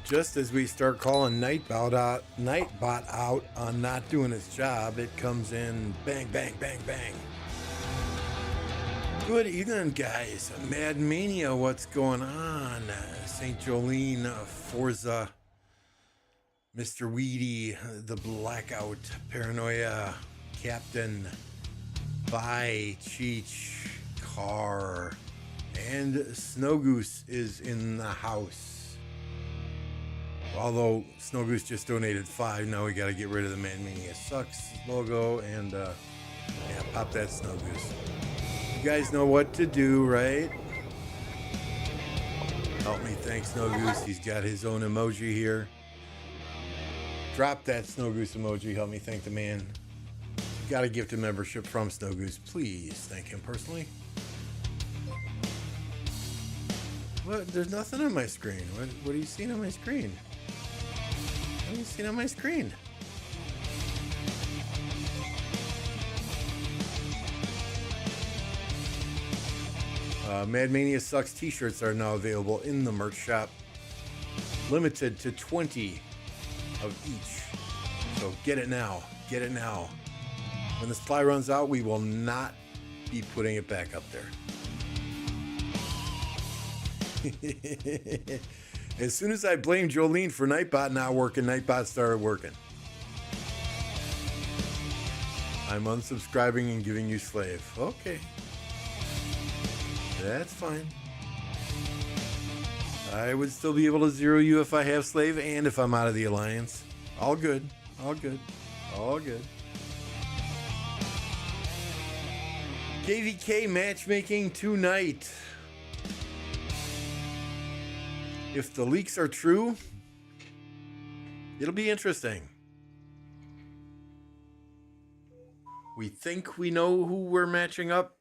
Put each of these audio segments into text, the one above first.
Just as we start calling Nightbot out on not doing its job, it comes in bang, bang, bang, bang. Good evening, guys. Mad Mania, what's going on? St. Jolene, Forza, Mr. Weedy, The Blackout, Paranoia, Captain, Bye, Cheech, Car, and Snow Goose is in the house. Although Snow Goose just donated 5, now we got to get rid of the Mad Mania Sucks logo and yeah, pop that Snow Goose. You guys know what to do, right? Help me thank Snow Goose. He's got his own emoji here. Drop that Snow Goose emoji. Help me thank the man. You got a gifted membership from Snow Goose. Please thank him personally. What? There's nothing on my screen. What are you seeing on my screen? What are you seeing on my screen? Mad Mania Sucks t-shirts are now available in the merch shop. Limited to 20 of each. So get it now. Get it now. When the supply runs out, we will not be putting it back up there. As soon as I blamed Jolene for Nightbot not working, Nightbot started working. I'm unsubscribing and giving you slave. Okay. That's fine. I would still be able to zero you if I have slave and if I'm out of the alliance. All good. All good. All good. KvK matchmaking tonight. If the leaks are true, it'll be interesting. We think we know who we're matching up.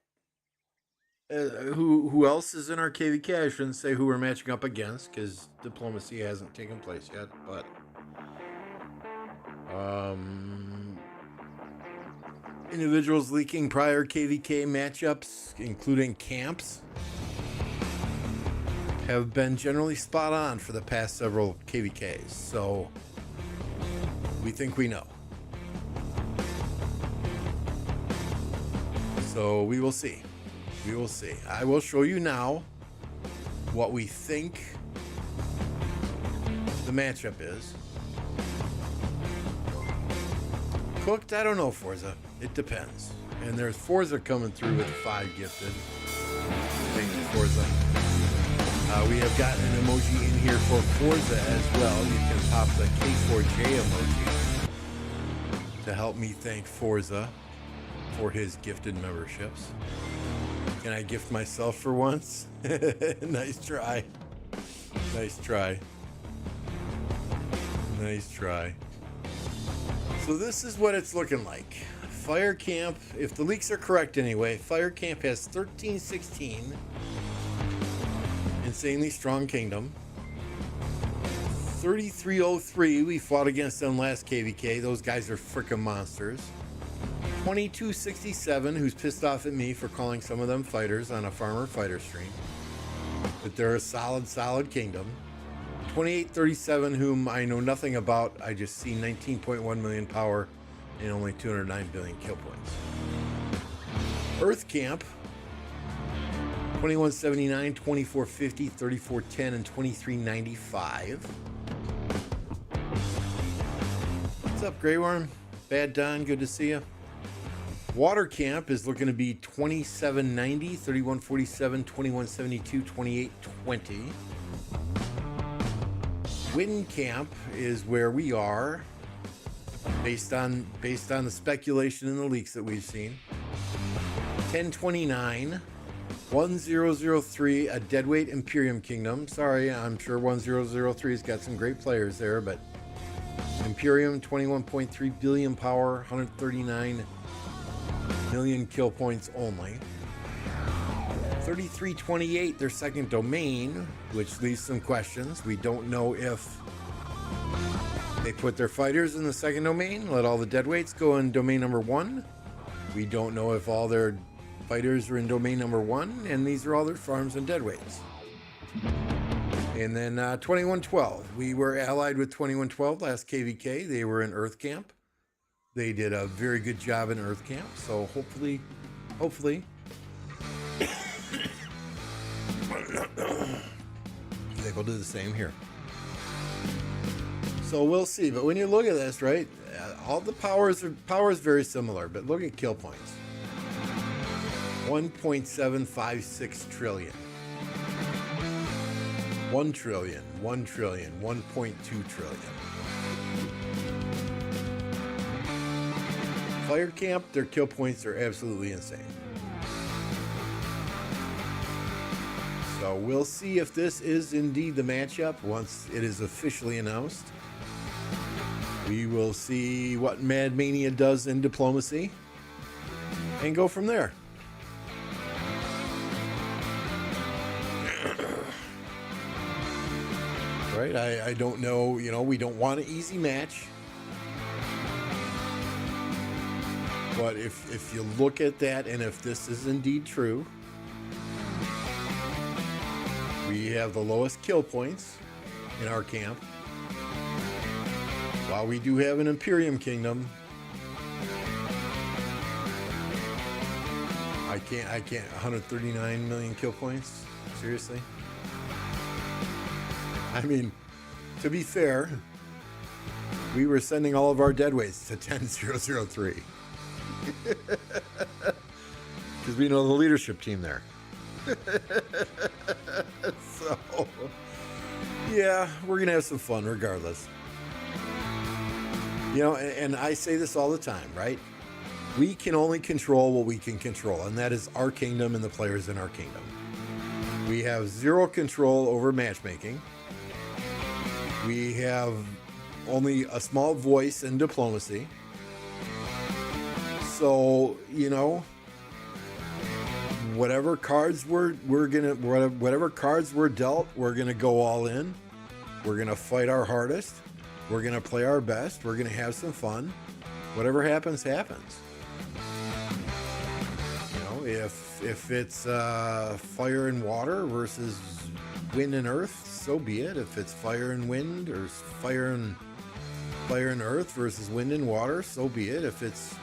Who else is in our KvK? I shouldn't say who we're matching up against because diplomacy hasn't taken place yet. But individuals leaking prior KvK matchups, including camps, have been generally spot on for the past several KvKs, so we think we know. So we will see. We will see. I will show you now what we think the matchup is. Cooked? I don't know, Forza. It depends. And there's Forza coming through with 5 gifted. Thank you, Forza. We have gotten an emoji in here for Forza as well. You can pop the K4J emoji to help me thank Forza for his gifted memberships. Can I gift myself for once? Nice try. Nice try. Nice try. So this is what it's looking like. Fire Camp, if the leaks are correct anyway, Fire Camp has 1316. Insanely Strong Kingdom. 3303, we fought against them last KvK. Those guys are freaking monsters. 2267, who's pissed off at me for calling some of them fighters on a Farmer Fighter stream. But they're a solid kingdom. 2837, whom I know nothing about. I just see 19.1 million power and only 209 billion kill points. Earth Camp. 2179, 2450, 3410, and 2395. What's up, Grey Worm? Bad Don, good to see you. Water Camp is looking to be 2790, 3147, 2172, 2820. Wind Camp is where we are, based on the speculation and the leaks that we've seen. 1029. 1003, a deadweight Imperium Kingdom. Sorry, I'm sure 1003's got some great players there, but Imperium, 21.3 billion power, 139 million kill points only. 3328, their second domain, which leaves some questions. We don't know if they put their fighters in the second domain, let all the deadweights go in domain number 1. We don't know if all their fighters are in domain number 1, and these are all their farms and deadweights. And then 2112. We were allied with 2112 last KvK. They were in Earth Camp. They did a very good job in Earth Camp. So hopefully, I think we'll do the same here. So we'll see. But when you look at this, right, all the power is very similar. But look at kill points. 1.756 trillion. 1 trillion, 1 trillion, 1.2 trillion. Fire Camp, their kill points are absolutely insane. So we'll see if this is indeed the matchup once it is officially announced. We will see what Mad Mania does in diplomacy and go from there. Right? I don't know, we don't want an easy match. But if you look at that, and if this is indeed true, we have the lowest kill points in our camp. While we do have an Imperium Kingdom, I can't 139 million kill points? Seriously? I mean, to be fair, we were sending all of our deadweights to 10003. Because we know the leadership team there. So, yeah, we're going to have some fun regardless. And I say this all the time, right? We can only control what we can control, and that is our kingdom and the players in our kingdom. We have zero control over matchmaking. We have only a small voice in diplomacy. So, whatever cards whatever cards we're dealt, we're gonna go all in. We're gonna fight our hardest. We're gonna play our best. We're gonna have some fun. Whatever happens, happens. If it's fire and water versus wind and earth, so be it. If it's fire and wind, or fire and earth versus wind and water, so be it. If it's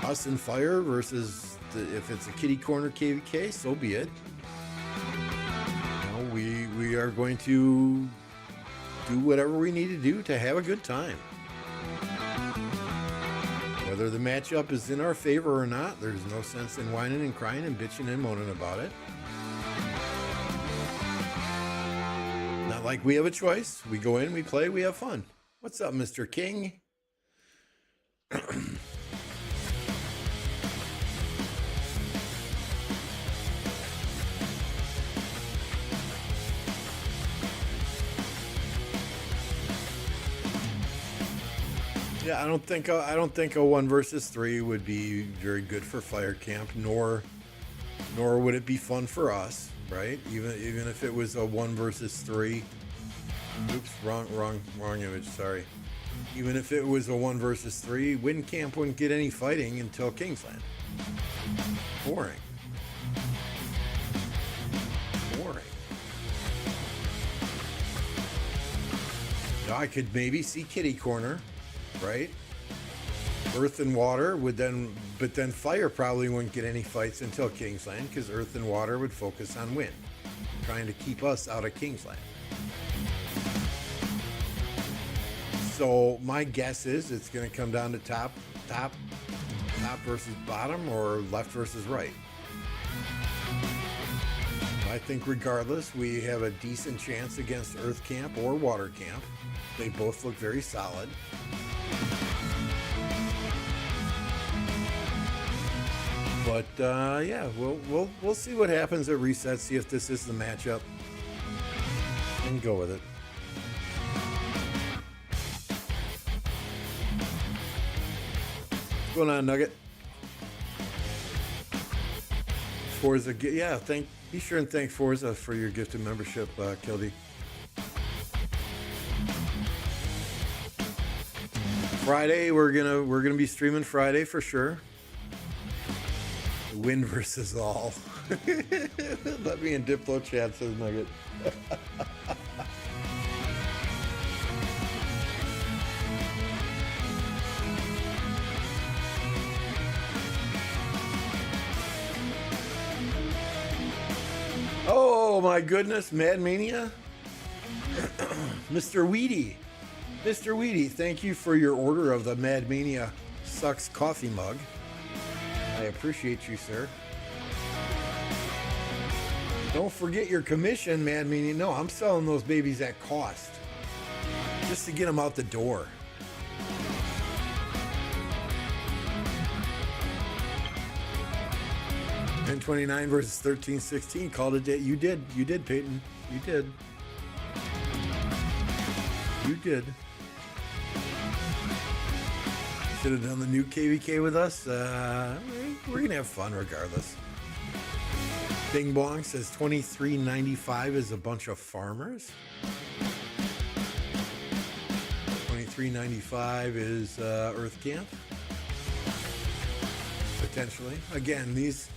us and fire versus if it's a kitty corner KvK, so be it. We are going to do whatever we need to do to have a good time. Whether the matchup is in our favor or not, there's no sense in whining and crying and bitching and moaning about it. Not like we have a choice. We go in, we play, we have fun. What's up, Mr. King? Yeah, I don't think a 1 versus 3 would be very good for Fire Camp, nor would it be fun for us, right? Even if it was a 1 versus 3. Oops, wrong image, sorry. Even if it was a 1 versus 3, Wind Camp wouldn't get any fighting until Kingsland. Boring. Now, I could maybe see Kitty Corner, right? Earth and water would but then fire probably wouldn't get any fights until Kingsland, because Earth and water would focus on wind, trying to keep us out of Kingsland. So my guess is it's going to come down to top versus bottom, or left versus right. I think regardless, we have a decent chance against Earth Camp or Water Camp. They both look very solid. But yeah, we'll see what happens at reset. See if this is the matchup, and go with it. What's going on, Nugget? Forza, yeah. Be sure and thank Forza for your gifted membership, Kildy. Friday, we're gonna be streaming Friday for sure. Win versus all. Let me in Diplo chat, says Nugget. Oh my goodness, Mad Mania. Mr. Weedy. Mr. Weedy, thank you for your order of the Mad Mania Sucks coffee mug. I appreciate you, sir. Don't forget your commission, Mad Mania. No, I'm selling those babies at cost. Just to get them out the door. $10.29 versus $13.16. Called it. You did, Peyton. You did. You did. Should have done the new KvK with us. We're gonna have fun regardless. Bing Bong says $23.95 is a bunch of farmers. $23.95 is Earth Camp. Potentially. Again, these.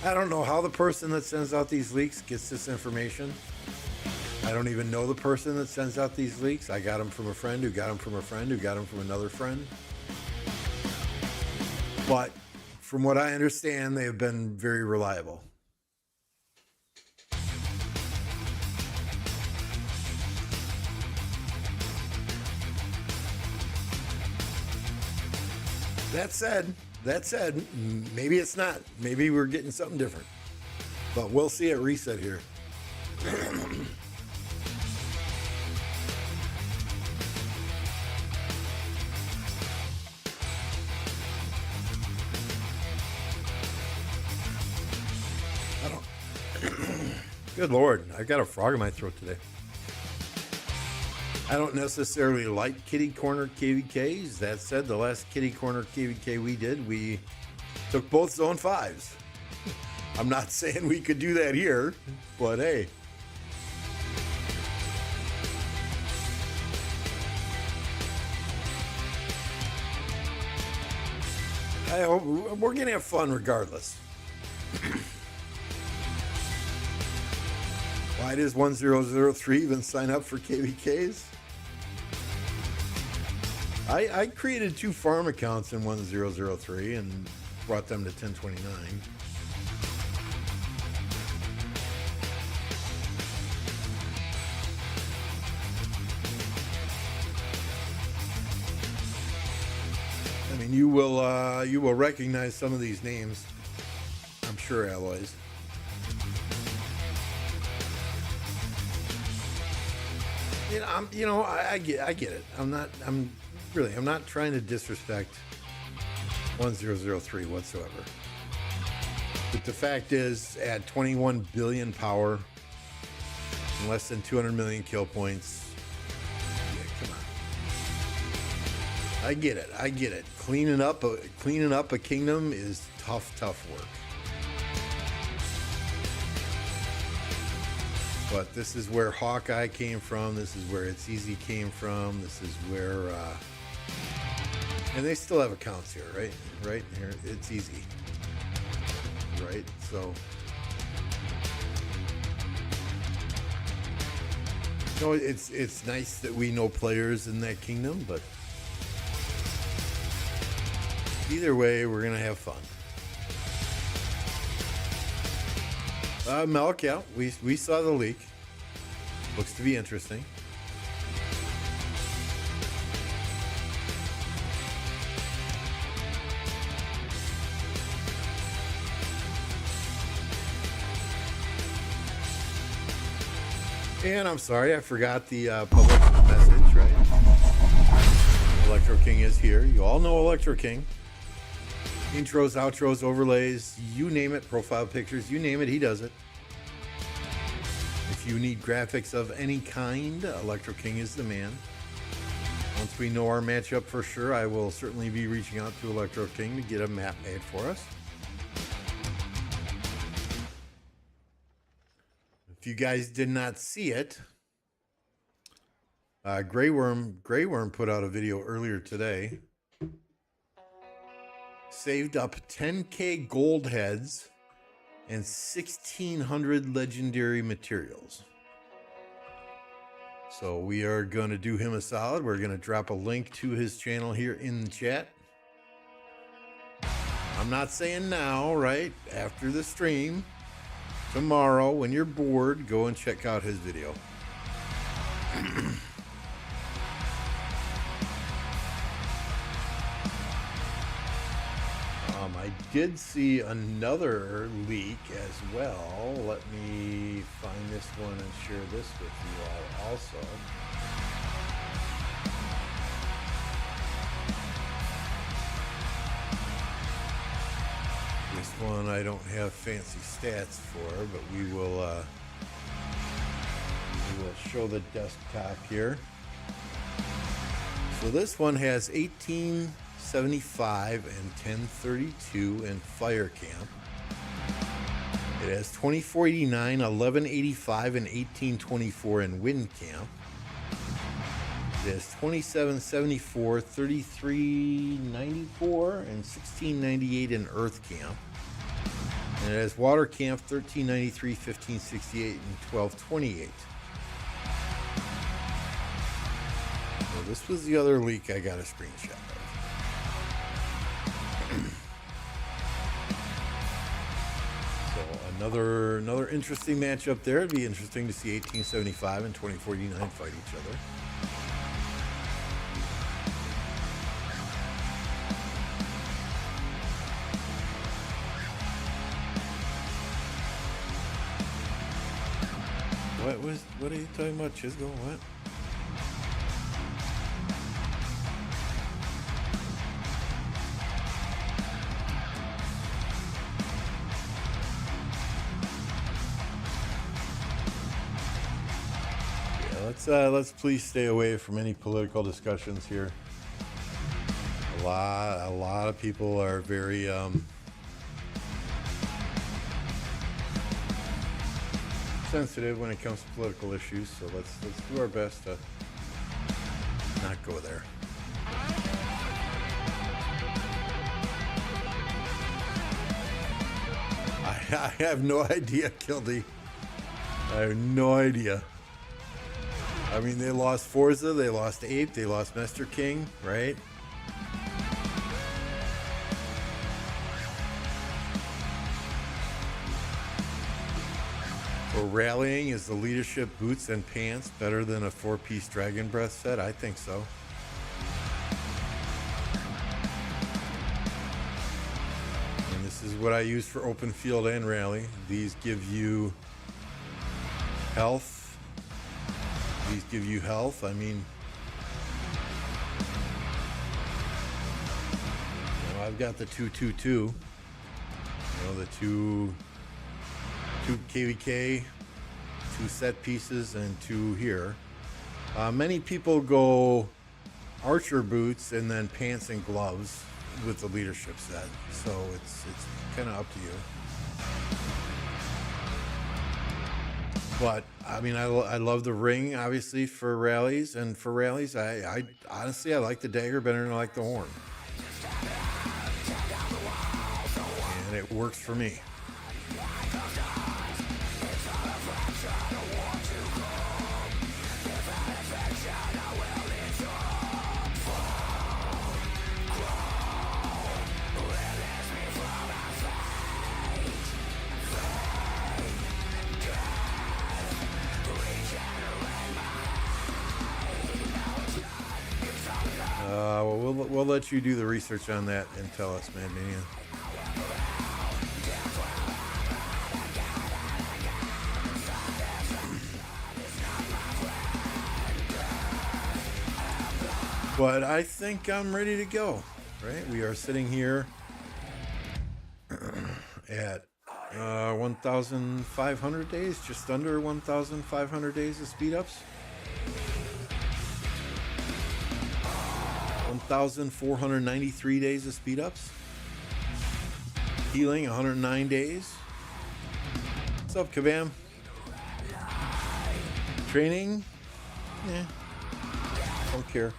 I don't know how the person that sends out these leaks gets this information. I don't even know the person that sends out these leaks. I got them from a friend who got them from a friend who got them from another friend. But from what I understand, they have been very reliable. That said, maybe it's not. Maybe we're getting something different. But we'll see it reset here. Good Lord, I've got a frog in my throat today. I don't necessarily like kitty corner KvKs. That said, the last kitty corner KvK we did, we took both zone 5s. I'm not saying we could do that here, but hey. I hope we're going to have fun regardless. Why does 1003 even sign up for KvKs? I created 2 farm accounts in 1003 and brought them to 1029. I mean, you will recognize some of these names, I'm sure, Alloys. I get it. I'm not trying to disrespect 1003 whatsoever. But the fact is, at 21 billion power and less than 200 million kill points, yeah, come on. I get it. Cleaning up a kingdom is tough work. But this is where Hawkeye came from. This is where It's Easy came from. This is where, and they still have accounts here, right? Right here, It's Easy, right? So, it's nice that we know players in that kingdom, but either way, we're gonna have fun. Melk, yeah, we saw the leak. Looks to be interesting. And I'm sorry, I forgot the public message, right? Electro King is here. You all know Electro King. Intros, outros, overlays, you name it, profile pictures, you name it, he does it. If you need graphics of any kind, Electro King is the man. Once we know our matchup for sure, I will certainly be reaching out to Electro King to get a map made for us. If you guys did not see it, Grey Worm put out a video earlier today. Saved up 10k gold heads and 1,600 legendary materials. So we are going to do him a solid. We're going to drop a link to his channel here in the chat. I'm not saying now, right? After the stream. tomorrow, when you're bored, go and check out his video. I did see another leak as well. Let me find this one and share this with you all also. This one I don't have fancy stats for, but we will show the desktop here. So this one has 1875 and 1032 in Fire Camp. It has 2489, 1185, and 1824 in Wind Camp. It has 2774, 3394, and 1698 in Earth Camp. And it has Water Camp 1393, 1568, and 1228. So this was the other leak I got a screenshot of. So another interesting matchup there. It'd be interesting to see 1875 and 2049 fight each other. What are you talking about, Chisgo? What? Let's please stay away from any political discussions here. A lot of people are very sensitive when it comes to political issues, so let's do our best to not go there. I have no idea, Kildy. I have no idea. I mean, they lost Forza, they lost Ape, they lost Master King, right? For rallying, is the leadership boots and pants better than a 4-piece Dragon Breath set? I think so. And this is what I use for open field and rally. These give you health. These give you health. I mean, you know, I've got the 222. You know, the two KvK, 2 set pieces, and 2 here. Many people go archer boots and then pants and gloves with the leadership set. So it's kind of up to you. But I mean, I love the ring, obviously, for rallies, and for rallies, I honestly I like the dagger better than I like the horn, and it works for me. We'll let you do the research on that and tell us, man. But I think I'm ready to go, right? We are sitting here at 1,500 days, just under 1,500 days of speed ups. 1,493 days of speed ups. Healing 109 days. What's up, Kabam? Training? Don't care.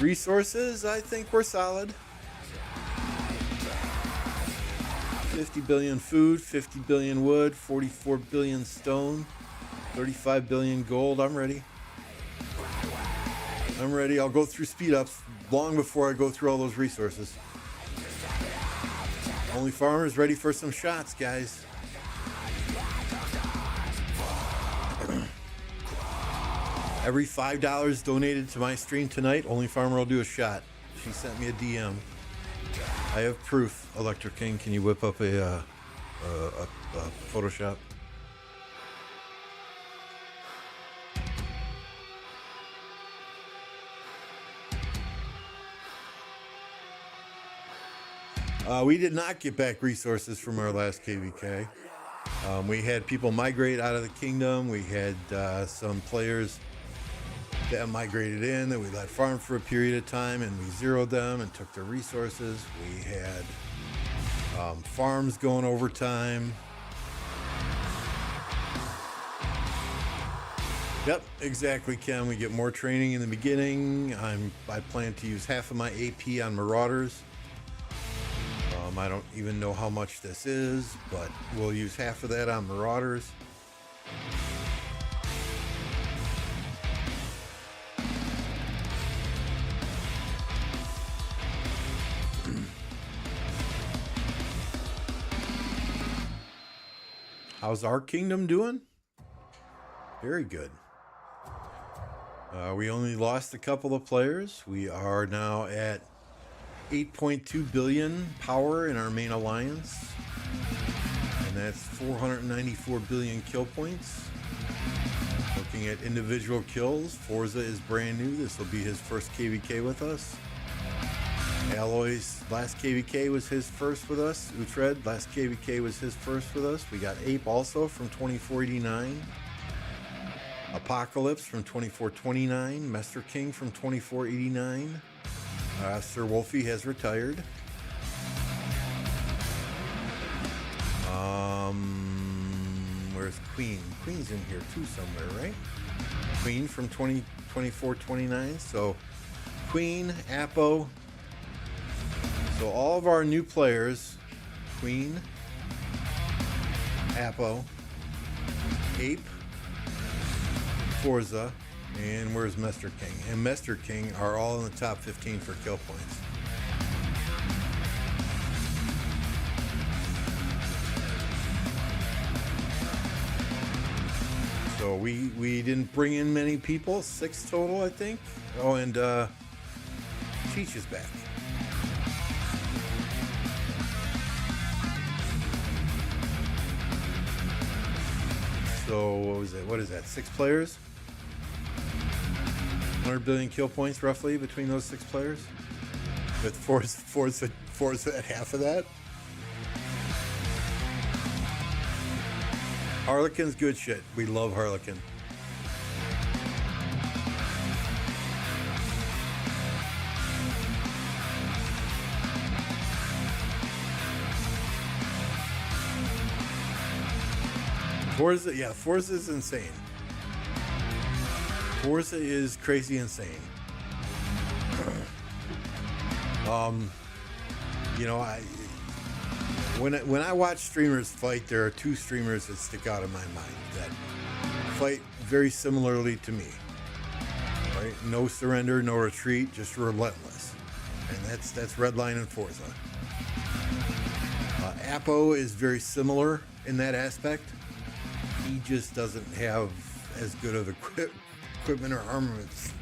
Resources, I think we're solid. 50 billion food, 50 billion wood, 44 billion stone, 35 billion gold. I'm ready. I'll go through speed ups long before I go through all those resources. Only Farmer's ready for some shots, guys. Every $5 donated to my stream tonight, Only Farmer will do a shot. She sent me a DM. I have proof. Electric King, can you whip up a Photoshop? We did not get back resources from our last KvK. We had people migrate out of the kingdom. We had some players that migrated in that we let farm for a period of time, and we zeroed them and took their resources. We had farms going overtime. Yep, exactly, Ken. We get more training in the beginning. I plan to use half of my AP on Marauders. I don't even know how much this is, but we'll use half of that on Marauders. How's our kingdom doing? Very good. We only lost a couple of players. We are now at 8.2 billion power in our main alliance, and that's 494 billion kill points. Looking at individual kills, Forza is brand new. This will be his first KvK with us. Alloy's last KvK was his first with us. Utred, last KvK was his first with us. We got Ape also from 2489. Apocalypse from 2429. Mester King from 2489. Sir Wolfie has retired. Where's Queen? Queen's in here too somewhere, right? Queen from 2429. So Queen, Apo. So all of our new players, Queen, Apo, Ape, Forza, and where's Mester King? And Mester King are all in the top 15 for kill points. So we didn't bring in many people, 6 total, I think. Oh, and Cheech is back. So what was it? What is that? 6 players? 100 billion kill points roughly between those 6 players, with Forza at half of that. Harlequin's good shit. We love Harlequin. Forza, yeah, Forza is insane. Forza is crazy insane. You know, when I watch streamers fight, there are 2 streamers that stick out in my mind that fight very similarly to me. Right? No surrender, no retreat, just relentless. And that's Redline and Forza. Apo is very similar in that aspect. He just doesn't have as good of equipment or armaments.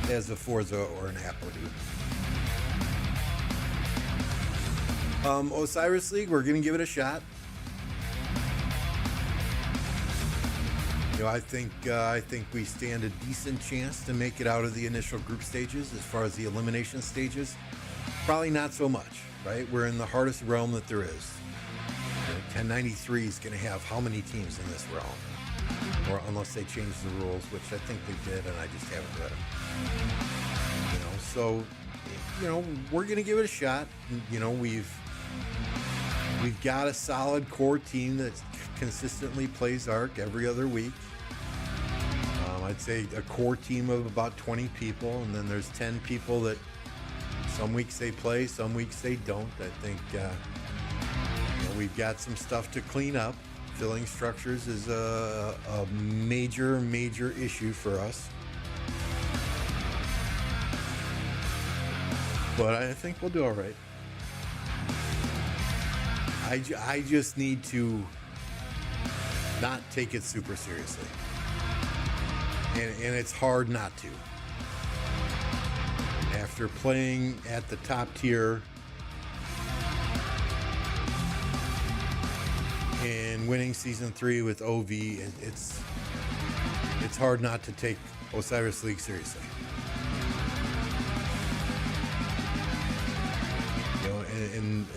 As a Forza or an Apo do. Osiris League, we're gonna give it a shot. You know, I think we stand a decent chance to make it out of the initial group stages. As far as the elimination stages, probably not so much, right? We're in the hardest realm that there is. 1093 is going to have how many teams in this realm? Or unless they change the rules, which I think they did, and I just haven't read them. You know, so, you know, we're going to give it a shot. You know, we've got a solid core team that consistently plays Ark every other week. I'd say a core team of about 20 people, and then there's 10 people that some weeks they play, some weeks they don't. I think you know, we've got some stuff to clean up. Filling structures is a major issue for us. but I think we'll do all right. I just need to not take it super seriously. And it's hard not to. After playing at the top tier and winning season 3 with OV, it's hard not to take Osiris League seriously. You know,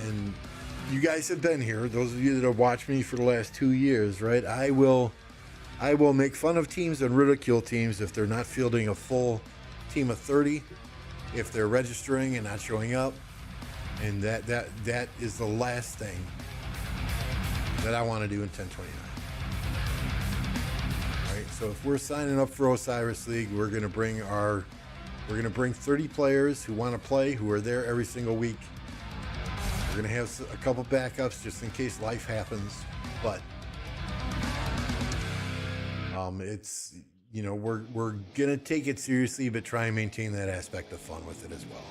and you guys have been here. Those of you that have watched me for the last 2 years, right? I will make fun of teams and ridicule teams if they're not fielding a full team of 30, if they're registering and not showing up, and that is the last thing that I want to do in 1029. All right, so if we're signing up for Osiris League, we're gonna bring 30 players who want to play, who are there every single week. We're gonna have a couple backups just in case life happens, but it's, you know, we're gonna take it seriously, but try and maintain that aspect of fun with it as well.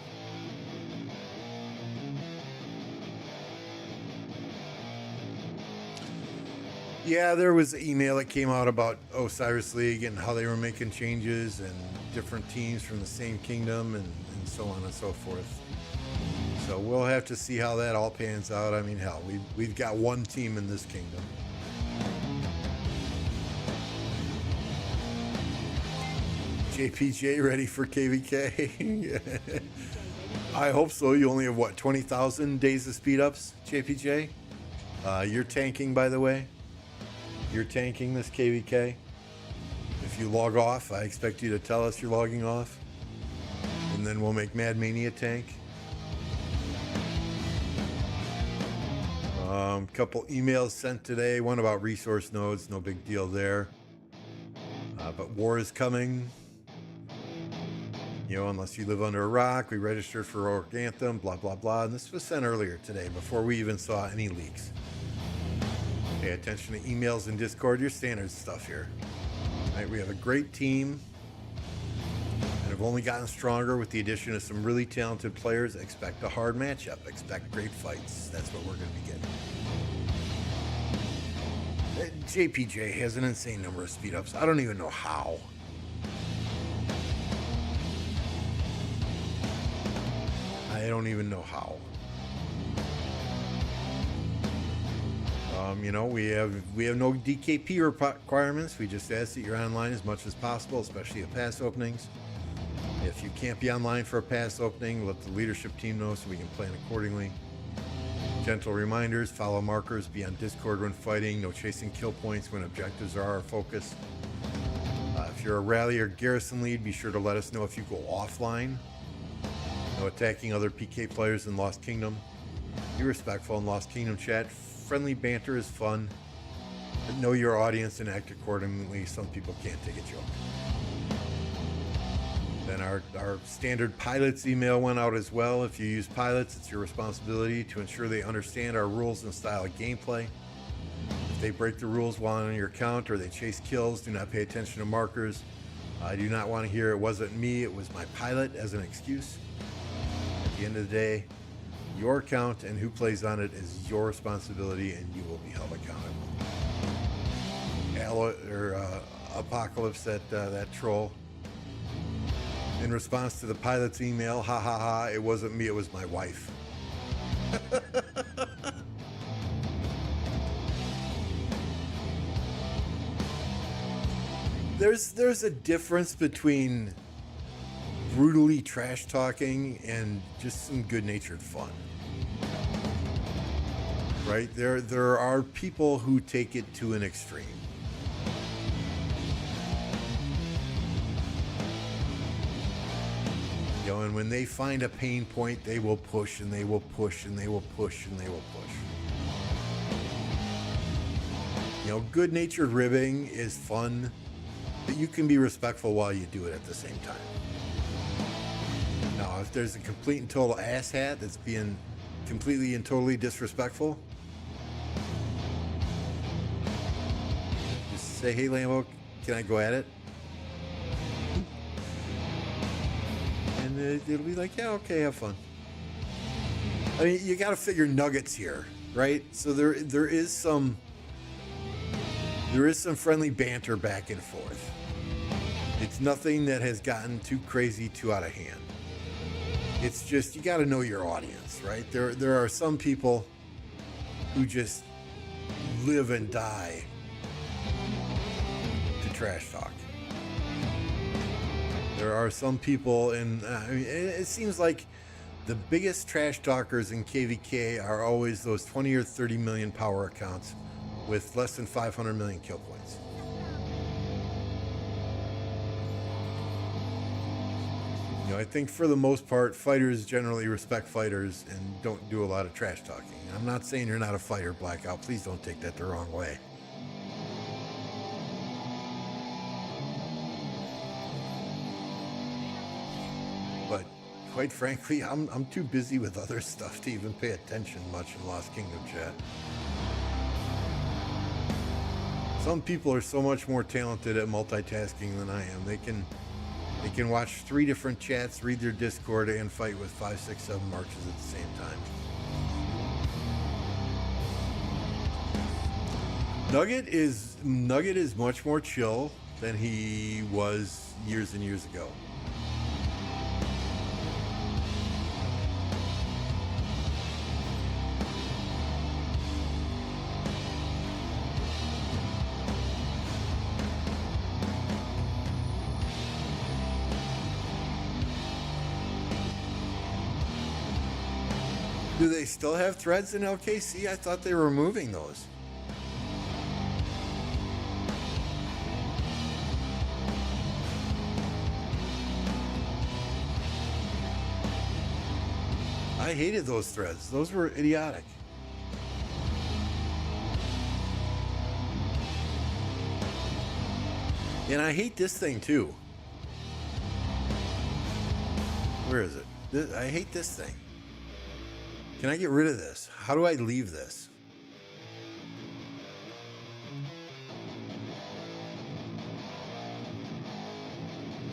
Yeah, there was an email that came out about Osiris League and how they were making changes and different teams from the same kingdom and so on and so forth. So we'll have to see how that all pans out. I mean, hell, we've got one team in this kingdom. JPJ ready for KvK? I hope so. You only have, what, 20,000 days of speed ups, JPJ? You're tanking, by the way. You're tanking this KvK. If you log off, I expect you to tell us you're logging off. And then we'll make Mad Mania tank. Couple emails sent today. One about resource nodes. No big deal there. But war is coming. You know, unless you live under a rock, we registered for Anthem, blah, blah, blah. And this was sent earlier today before we even saw any leaks. Pay attention to emails and Discord, your standard stuff here. Right, we have a great team and have only gotten stronger with the addition of some really talented players. Expect a hard matchup. Expect great fights. That's what we're going to be getting. JPJ has an insane number of speed ups. I don't even know how. I don't even know how. You know, we have no DKP requirements. We just ask that you're online as much as possible, especially at pass openings. If you can't be online for a pass opening, let the leadership team know so we can plan accordingly. Gentle reminders, follow markers, be on Discord when fighting, no chasing kill points when objectives are our focus. If you're a rally or garrison lead, be sure to let us know if you go offline. No attacking other PK players in Lost Kingdom. Be respectful in Lost Kingdom chat. Friendly banter is fun. But know your audience and act accordingly. Some people can't take a joke. Then our standard pilots email went out as well. If you use pilots, it's your responsibility to ensure they understand our rules and style of gameplay. If they break the rules while on your account or they chase kills, do not pay attention to markers. I do not want to hear "it wasn't me, it was my pilot" as an excuse. At the end of the day, your account and who plays on it is your responsibility, and you will be held accountable. Apocalypse, that troll. In response to the pilot's email, ha ha ha, it wasn't me, it was my wife. There's a difference between brutally trash talking and just some good-natured fun. Right? There are people who take it to an extreme. You know, and when they find a pain point, they will push and they will push and they will push and they will push. You know, good-natured ribbing is fun, but you can be respectful while you do it at the same time. Now, if there's a complete and total asshat that's being completely and totally disrespectful, just say, "Hey, Lambo, can I go at it?" And it'll be like, "Yeah, okay, have fun." I mean, you got to figure nuggets here, right? So there is some friendly banter back and forth. It's nothing that has gotten too crazy, too out of hand. It's just, you got to know your audience, right? There are some people who just live and die to trash talk. There are some people, and I mean, it seems like the biggest trash talkers in KvK are always those 20 or 30 million power accounts with less than 500 million kill points. You know, I think for the most part, fighters generally respect fighters and don't do a lot of trash talking. I'm not saying you're not a fighter, Blackout. Please don't take that the wrong way. But quite frankly, I'm too busy with other stuff to even pay attention much in Lost Kingdom chat. Some people are so much more talented at multitasking than I am. They can watch 3 different chats, read their Discord, and fight with 5, 6, 7 marches at the same time. Nugget is much more chill than he was years and years ago. Do they still have threads in LKC? I thought they were removing those. I hated those threads. Those were idiotic. And I hate this thing too. Where is it? I hate this thing. Can I get rid of this? How do I leave this?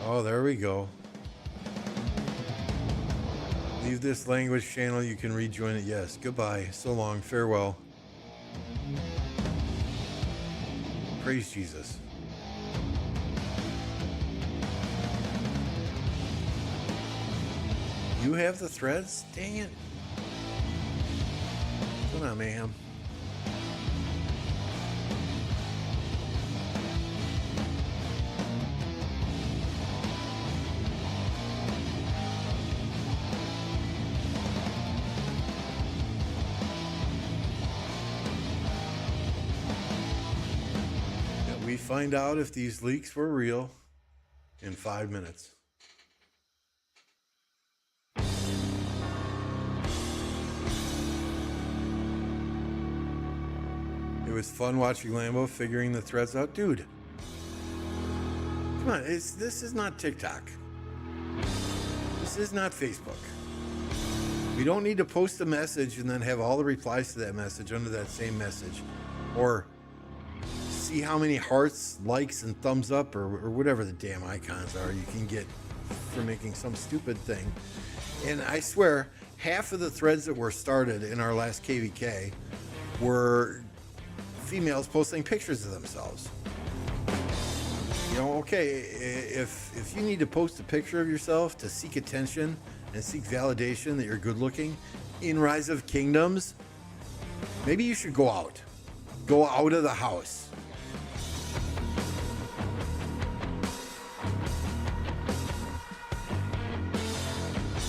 Oh, there we go. Leave this language channel. You can rejoin it. Yes. Goodbye. So long. Farewell. Praise Jesus. You have the threads? Dang it. Come on, ma'am. We find out if these leaks were real in 5 minutes. It was fun watching Lambo figuring the threads out. Dude, come on, this is not TikTok. This is not Facebook. We don't need to post a message and then have all the replies to that message under that same message. Or see how many hearts, likes, and thumbs up, or whatever the damn icons are you can get for making some stupid thing. And I swear, half of the threads that were started in our last KvK were females posting pictures of themselves. You know, okay, if you need to post a picture of yourself to seek attention and seek validation that you're good looking in Rise of Kingdoms, maybe you should go out. Go out of the house.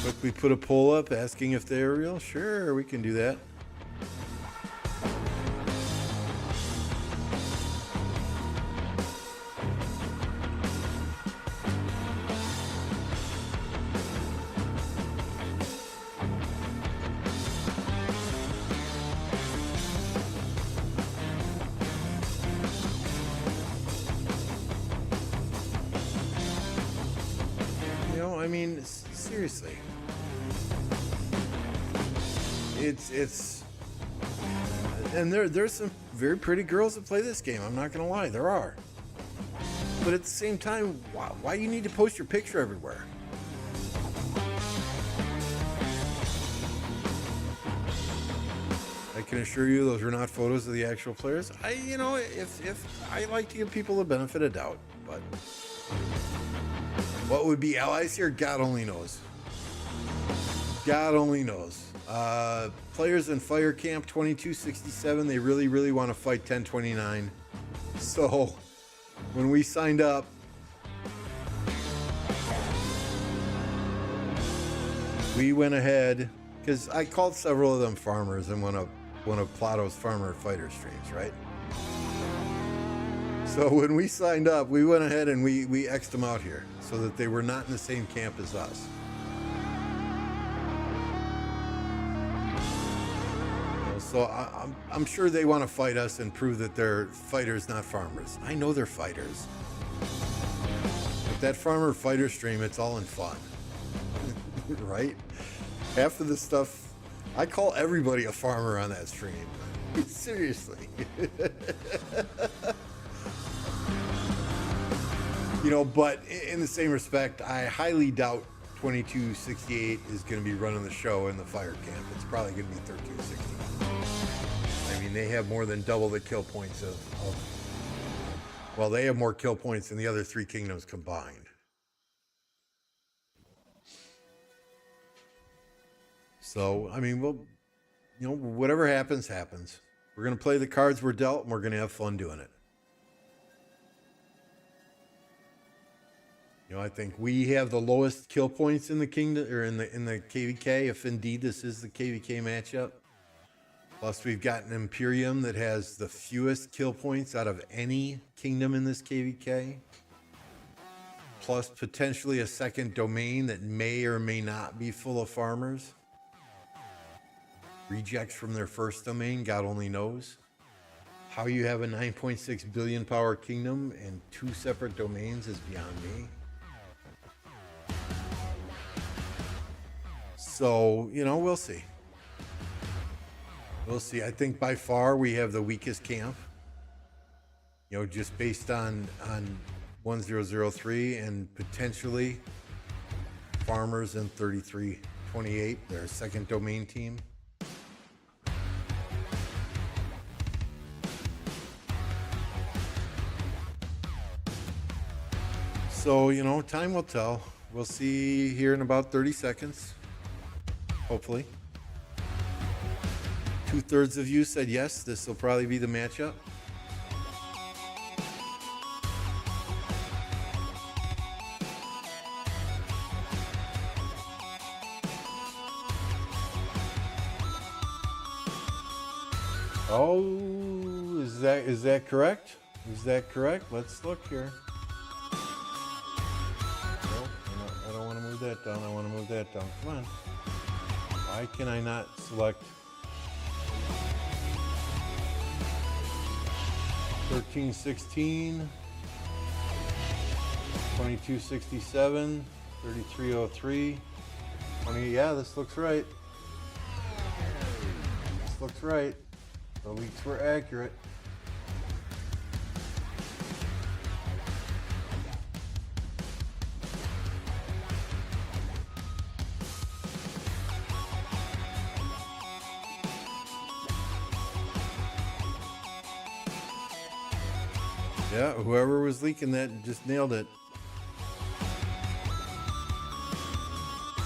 Quickly put a poll up asking if they're real. Sure, we can do that. I mean, seriously. It's and there's some very pretty girls that play this game. I'm not gonna lie, there are. But at the same time, why do you need to post your picture everywhere? can assure you those were not photos of the actual players. You know, if I like to give people the benefit of doubt, but what would be allies here? God only knows. God only knows. Players in Fire Camp 2267, they really want to fight 1029. So when we signed up, we went ahead, because I called several of them farmers in one of Plato's farmer fighter streams, right? So when we signed up, we went ahead and we X'd them out here so that they were not in the same camp as us. So I'm sure they want to fight us and prove that they're fighters, not farmers. I know they're fighters. But that farmer fighter stream, it's all in fun. Right? Half of the stuff, I call everybody a farmer on that stream. Seriously. You know, but in the same respect, I highly doubt 2268 is going to be running the show in the fire camp. It's probably going to be 1360. I mean, they have more than double the kill points well, they have more kill points than the other three kingdoms combined. So, I mean, well, you know, whatever happens, happens. We're going to play the cards we're dealt, and we're going to have fun doing it. You know, I think we have the lowest kill points in the kingdom, or in the KvK, if indeed this is the KvK matchup. Plus, we've got an Imperium that has the fewest kill points out of any kingdom in this KvK. Plus, potentially a second domain that may or may not be full of farmers. Rejects from their first domain, God only knows. How you have a 9.6 billion power kingdom and two separate domains is beyond me. So, you know, we'll see. We'll see. I think by far we have the weakest camp. You know, just based on 1003 and potentially farmers in 3328, their second domain team. So, you know, time will tell. We'll see here in about 30 seconds. Hopefully. 2/3 of you said yes, this will probably be the matchup. Oh, is that correct? Is that correct? Let's look here. No, I don't want to move that down. I want to move that down. Come on. Why can I not select 1316, 2267, 3303, 20? Yeah, this looks right. This looks right. The leaks were accurate. Yeah, whoever was leaking that just nailed it.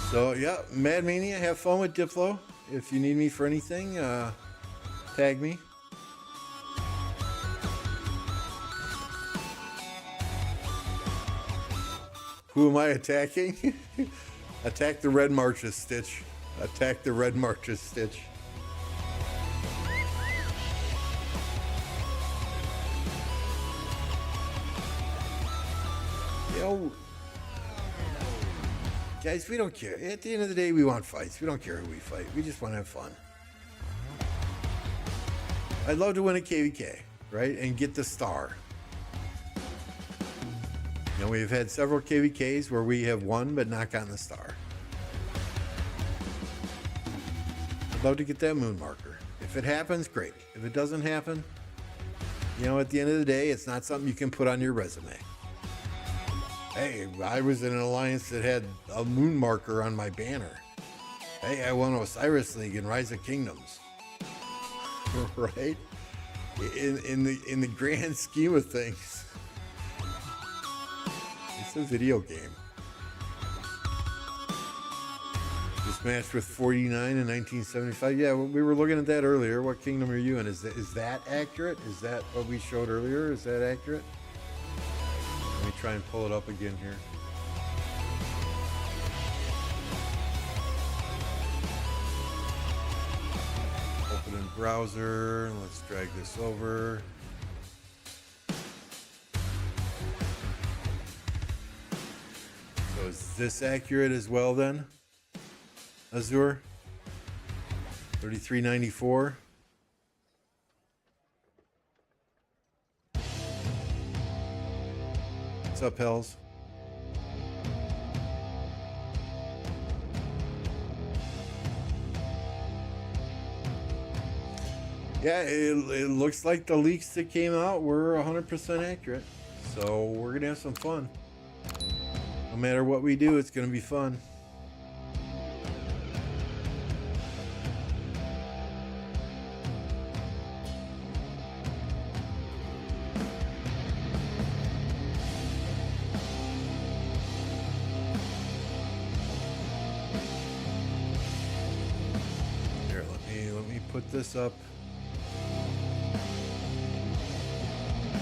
So, yeah, Mad Mania, have fun with Diplo. If you need me for anything, tag me. Who am I attacking? Attack the Red Marches, Stitch. Attack the Red Marches, Stitch. Yo, guys, we don't care. At the end of the day, we want fights. We don't care who we fight. We just want to have fun. I'd love to win a KvK, right? And get the star. You know, we've had several KvKs where we have won but not gotten the star. I'd love to get that moon marker. If it happens, great. If it doesn't happen, you know, at the end of the day, it's not something you can put on your resume. Hey, I was in an alliance that had a moon marker on my banner. Hey, I won Osiris League and Rise of Kingdoms. Right? In the grand scheme of things, it's a video game. Just matched with 49 in 1975. Yeah, we were looking at that earlier. What kingdom are you in? Is that accurate? Is that what we showed earlier? Is that accurate? Let me try and pull it up again here. Open in browser. Let's drag this over. So is this accurate as well then? Azure 3394. What's up, Hells? Yeah, it looks like the leaks that came out were 100% accurate. So we're gonna have some fun. No matter what we do, it's gonna be fun. Put this up.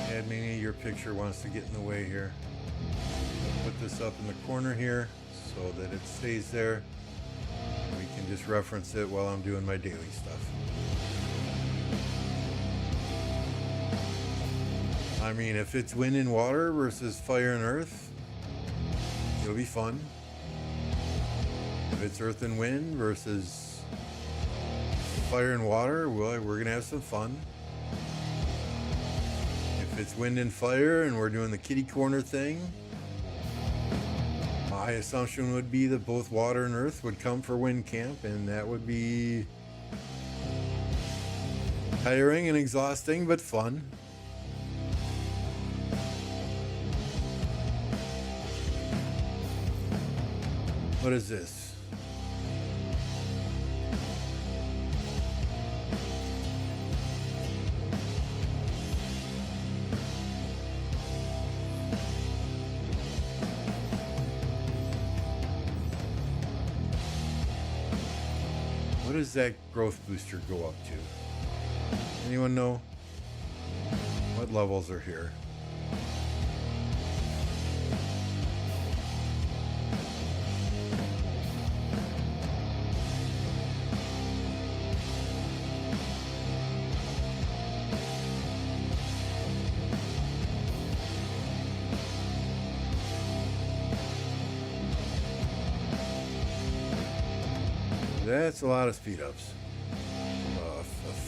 Admin, your picture wants to get in the way here. Put this up in the corner here so that it stays there. We can just reference it while I'm doing my daily stuff. I mean, if it's wind and water versus fire and earth, it'll be fun. If it's earth and wind versus fire and water, well, we're gonna have some fun. If it's wind and fire and we're doing the kitty corner thing, my assumption would be that both water and earth would come for wind camp, and that would be tiring and exhausting, but fun. What is this? What does that growth booster go up to? Anyone know? What levels are here? That's a lot of speed ups. A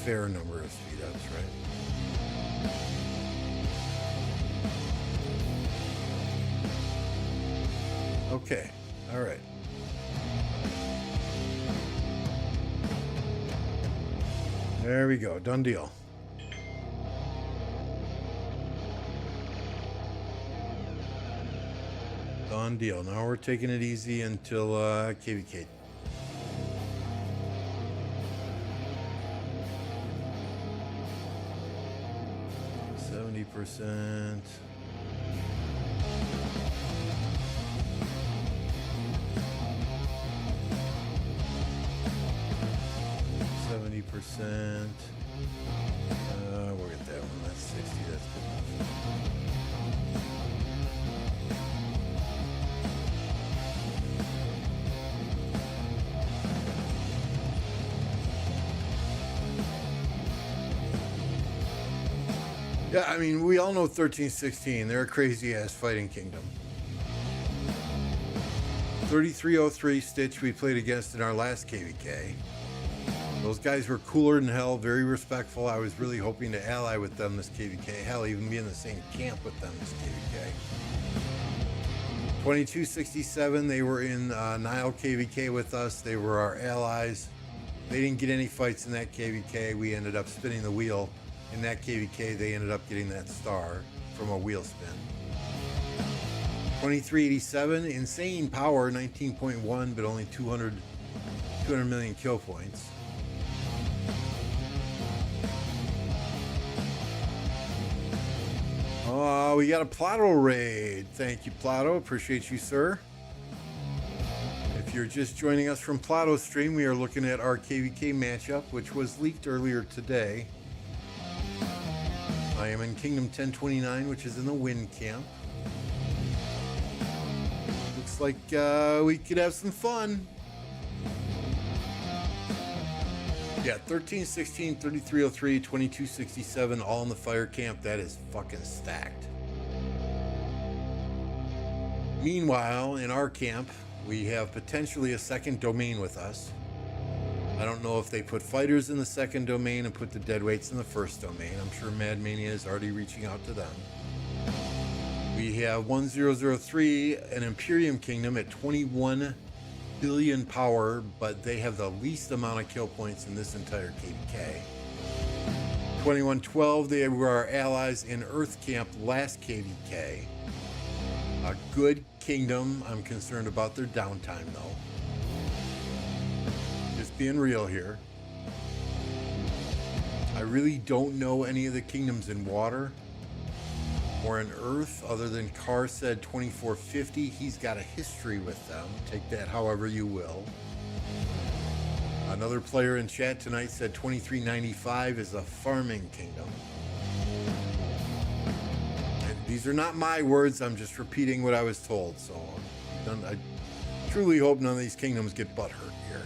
fair number of speed ups, right? Okay, all right. There we go, done deal. Done deal. Now we're taking it easy until KvK. %. %. We'll get that one. That's 60. That's good enough. Yeah, I mean, we all know 1316. They're a crazy-ass fighting kingdom. 3303 Stitch we played against in our last KvK. Those guys were cooler than hell, very respectful. I was really hoping to ally with them this KvK. Hell, even be in the same camp with them this KvK. 2267, they were in Nile KvK with us. They were our allies. They didn't get any fights in that KvK. We ended up spinning the wheel. In that KvK, they ended up getting that star from a wheel spin. 2387, insane power, 19.1, but only 200 million kill points. Oh, we got a Plato raid. Thank you, Plato. Appreciate you, sir. If you're just joining us from Plato's stream, we are looking at our KvK matchup, which was leaked earlier today. I am in Kingdom 1029, which is in the Wind Camp. Looks like we could have some fun. Yeah, 13, 16, 3303, 2267, all in the fire camp. That is fucking stacked. Meanwhile, in our camp, we have potentially a second domain with us. I don't know if they put fighters in the second domain and put the deadweights in the first domain. I'm sure Mad Mania is already reaching out to them. We have 1003, an Imperium Kingdom at 21 billion power, but they have the least amount of kill points in this entire KvK. 2112, they were our allies in Earth Camp last KvK. A good kingdom. I'm concerned about their downtime though. Just being real here. I really don't know any of the kingdoms in water or in Earth other than Carr said 2450. He's got a history with them. Take that however you will. Another player in chat tonight said 2395 is a farming kingdom. And these are not my words. I'm just repeating what I was told. So I truly hope none of these kingdoms get butthurt here.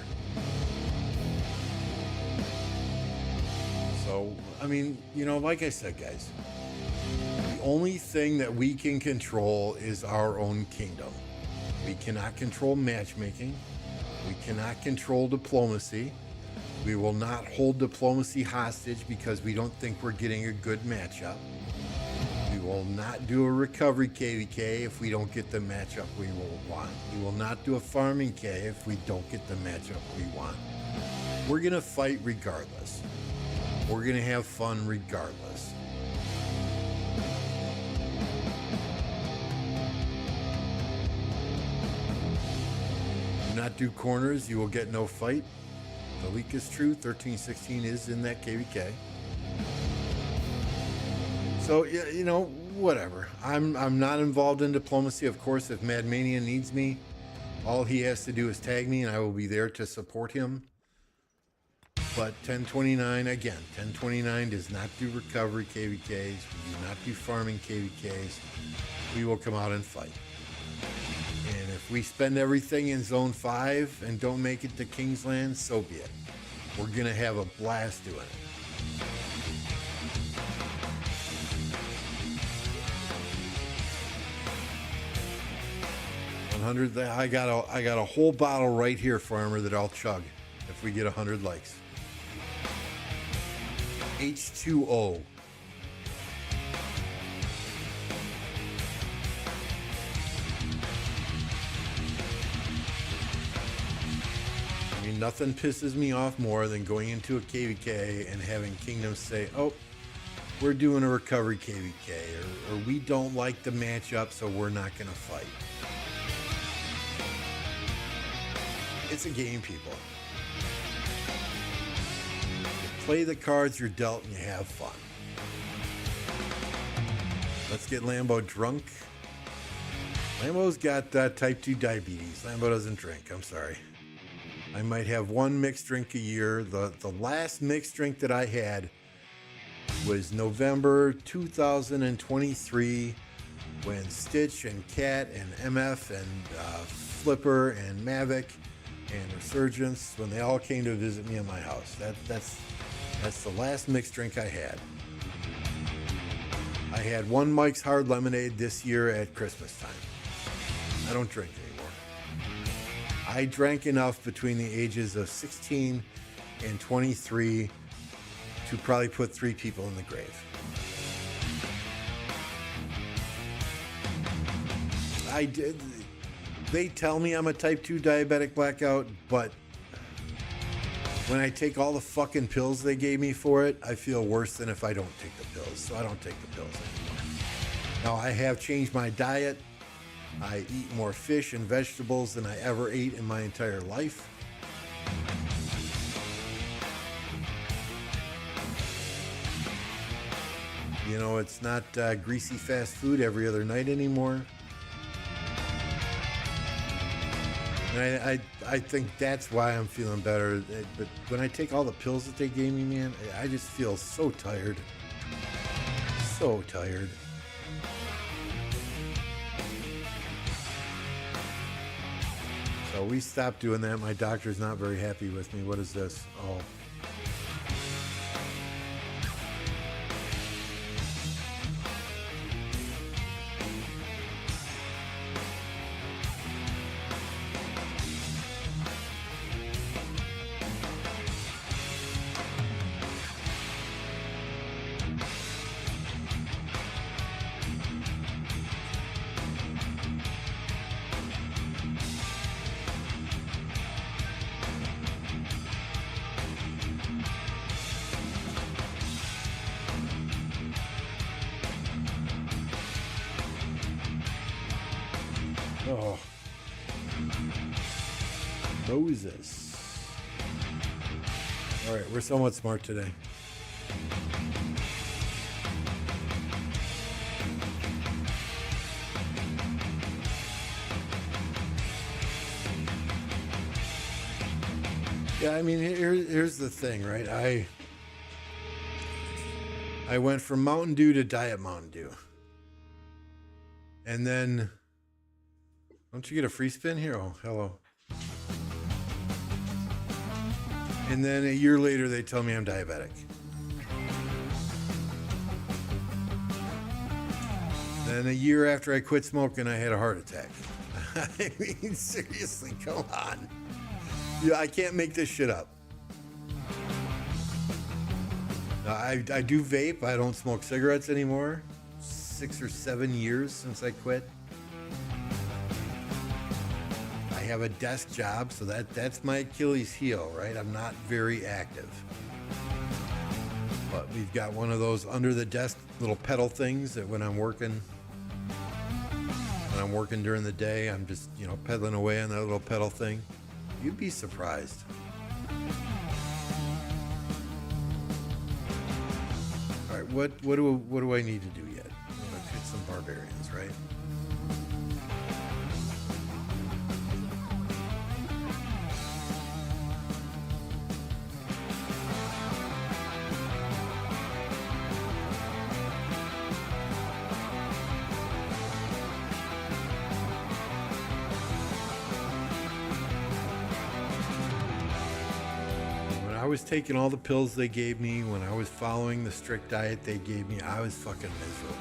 So, I mean, you know, like I said, guys, the only thing that we can control is our own kingdom. We cannot control matchmaking. We cannot control diplomacy. We will not hold diplomacy hostage because we don't think we're getting a good matchup. We will not do a recovery KvK if we don't get the matchup we will want. We will not do a farming K if we don't get the matchup we want. We're going to fight regardless. We're going to have fun regardless. Do not do corners, you will get no fight. The leak is true. 1316 is in that KvK. So, you know, whatever. I'm not involved in diplomacy. Of course, if Mad Mania needs me, all he has to do is tag me and I will be there to support him. But 1029, again, 1029 does not do recovery KvKs. We do not do farming KvKs. We will come out and fight. And if we spend everything in Zone 5 and don't make it to Kingsland, so be it. We're going to have a blast doing it. I got a whole bottle right here, Farmer, that I'll chug if we get 100 likes. H2O. I mean, nothing pisses me off more than going into a KvK and having kingdoms say, oh, we're doing a recovery KvK, or we don't like the matchup, so we're not going to fight. It's a game, people. You play the cards you're dealt and you have fun. Let's get Lambo drunk. Lambo's got type 2 diabetes. Lambo doesn't drink. I'm sorry. I might have one mixed drink a year. The last mixed drink that I had was November 2023 when Stitch and Cat and MF and Flipper and Mavic and Resurgence, when they all came to visit me at my house. That's the last mixed drink I had. I had one Mike's Hard Lemonade this year at Christmas time. I don't drink anymore. I drank enough between the ages of 16 and 23 to probably put 3 people in the grave. I did. They tell me I'm a type 2 diabetic blackout, but when I take all the fucking pills they gave me for it, I feel worse than if I don't take the pills. So I don't take the pills anymore. Now, I have changed my diet. I eat more fish and vegetables than I ever ate in my entire life. You know, it's not greasy fast food every other night anymore. And I think that's why I'm feeling better. But when I take all the pills that they gave me, man, I just feel so tired. So tired. So we stopped doing that. My doctor's not very happy with me. What is this? Oh. Oh. Moses. All right, we're somewhat smart today. Yeah, I mean, here's the thing, right? I went from Mountain Dew to Diet Mountain Dew. And then... Don't you get a free spin here? Oh, hello. And then a year later, they tell me I'm diabetic. Then a year after I quit smoking, I had a heart attack. I mean, seriously, come on. Yeah, I can't make this shit up. I do vape. I don't smoke cigarettes anymore. 6 or 7 years since I quit. I have a desk job, so that's my Achilles heel, right? I'm not very active. But we've got one of those under the desk little pedal things that when I'm working during the day, I'm just, you know, pedaling away on that little pedal thing. You'd be surprised. All right, what do I need to do yet? Let's hit some barbarians, right? I was taking all the pills they gave me, when I was following the strict diet they gave me, I was fucking miserable.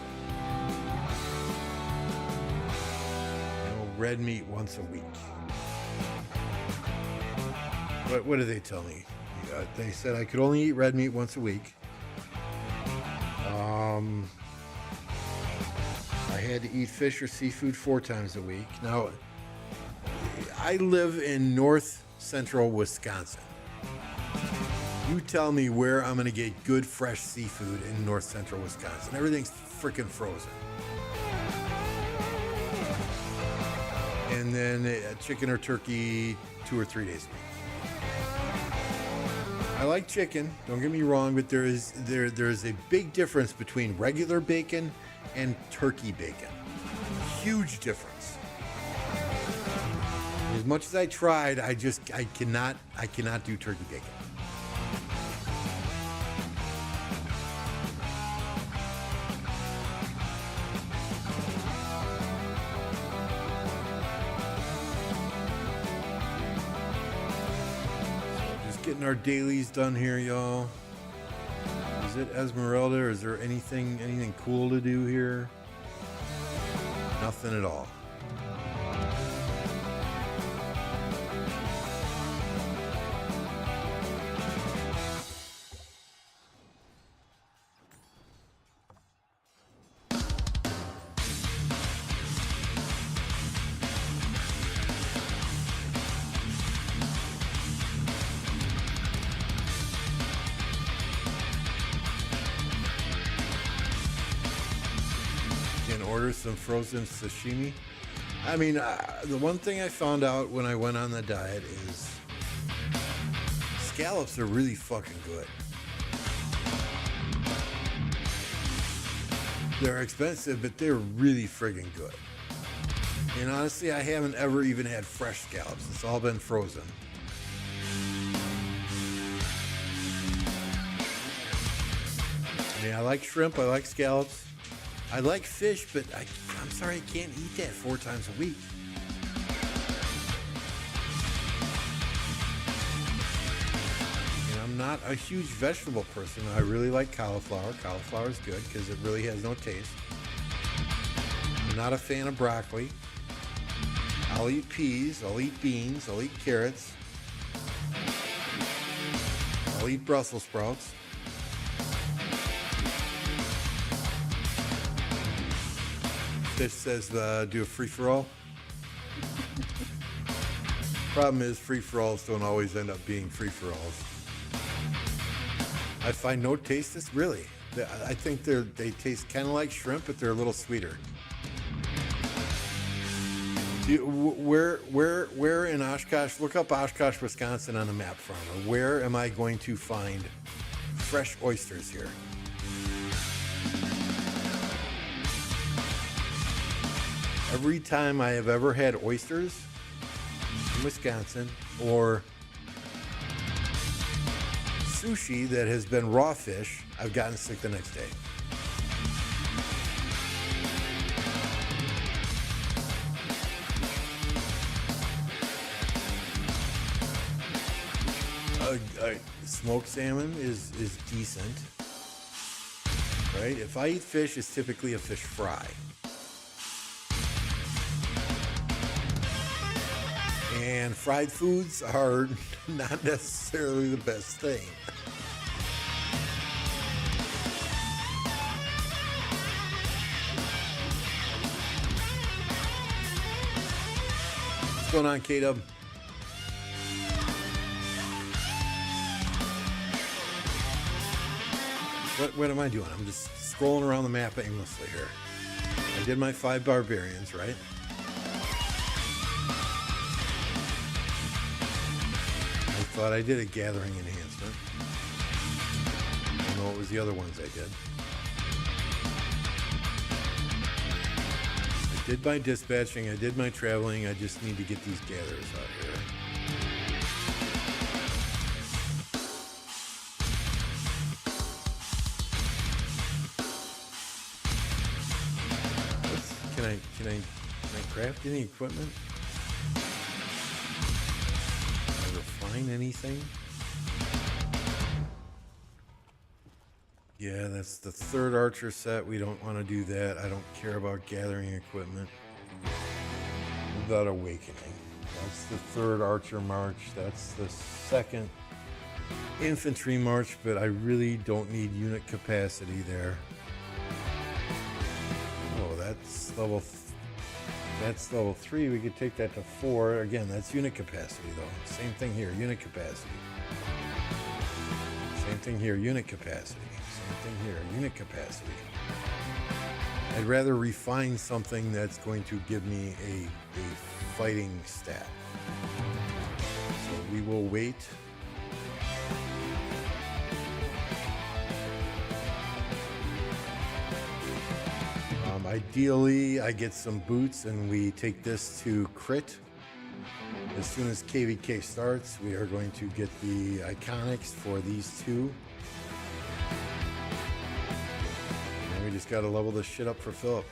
You know, red meat once a week. What did they tell me? They said I could only eat red meat once a week. I had to eat fish or seafood 4 times a week. Now, I live in north central Wisconsin. You tell me where I'm going to get good fresh seafood in north central Wisconsin. Everything's freaking frozen. And then chicken or turkey 2 or 3 days a week. I like chicken, don't get me wrong, but there is a big difference between regular bacon and turkey bacon. Huge difference. As much as I tried, I cannot do turkey bacon. Getting our dailies done here, y'all. Is it Esmeralda, or is there anything cool to do here? Nothing at all. Order some frozen sashimi. I mean, the one thing I found out when I went on the diet is scallops are really fucking good. They're expensive, but they're really friggin' good. And honestly, I haven't ever even had fresh scallops. It's all been frozen. I mean, I like shrimp, I like scallops, I like fish, but I'm sorry, I can't eat that 4 times a week. I'm not a huge vegetable person. I really like cauliflower. Cauliflower is good because it really has no taste. I'm not a fan of broccoli. I'll eat peas. I'll eat beans. I'll eat carrots. I'll eat Brussels sprouts. Fish says do a free-for-all. Problem is free-for-alls don't always end up being free-for-alls. I find no taste. Really. I think they taste kind of like shrimp, but they're a little sweeter. Where in Oshkosh? Look up Oshkosh, Wisconsin on a map, farmer. Where am I going to find fresh oysters here? Every time I have ever had oysters in Wisconsin or sushi that has been raw fish, I've gotten sick the next day. Smoked salmon is decent, right? If I eat fish, it's typically a fish fry. And fried foods are not necessarily the best thing. What's going on, K-Dub? What am I doing? I'm just scrolling around the map aimlessly here. I did my 5 barbarians, right? I thought I did a gathering enhancement. I don't know what was the other ones I did. I did my dispatching, I did my traveling, I just need to get these gatherers out here. Can I craft any equipment? Can I refine anything? Yeah, that's the 3rd archer set. We don't want to do that. I don't care about gathering equipment. Without awakening. That's the 3rd archer march. That's the 2nd infantry march, but I really don't need unit capacity there. Oh, that's level 3. We could take that to 4. Again, that's unit capacity though. Same thing here, unit capacity. Same thing here, unit capacity. Same thing here, unit capacity. I'd rather refine something that's going to give me a fighting stat. So we will wait. Ideally, I get some boots and we take this to crit. As soon as KvK starts, we are going to get the iconics for these 2. And we just got to level this shit up for Philip.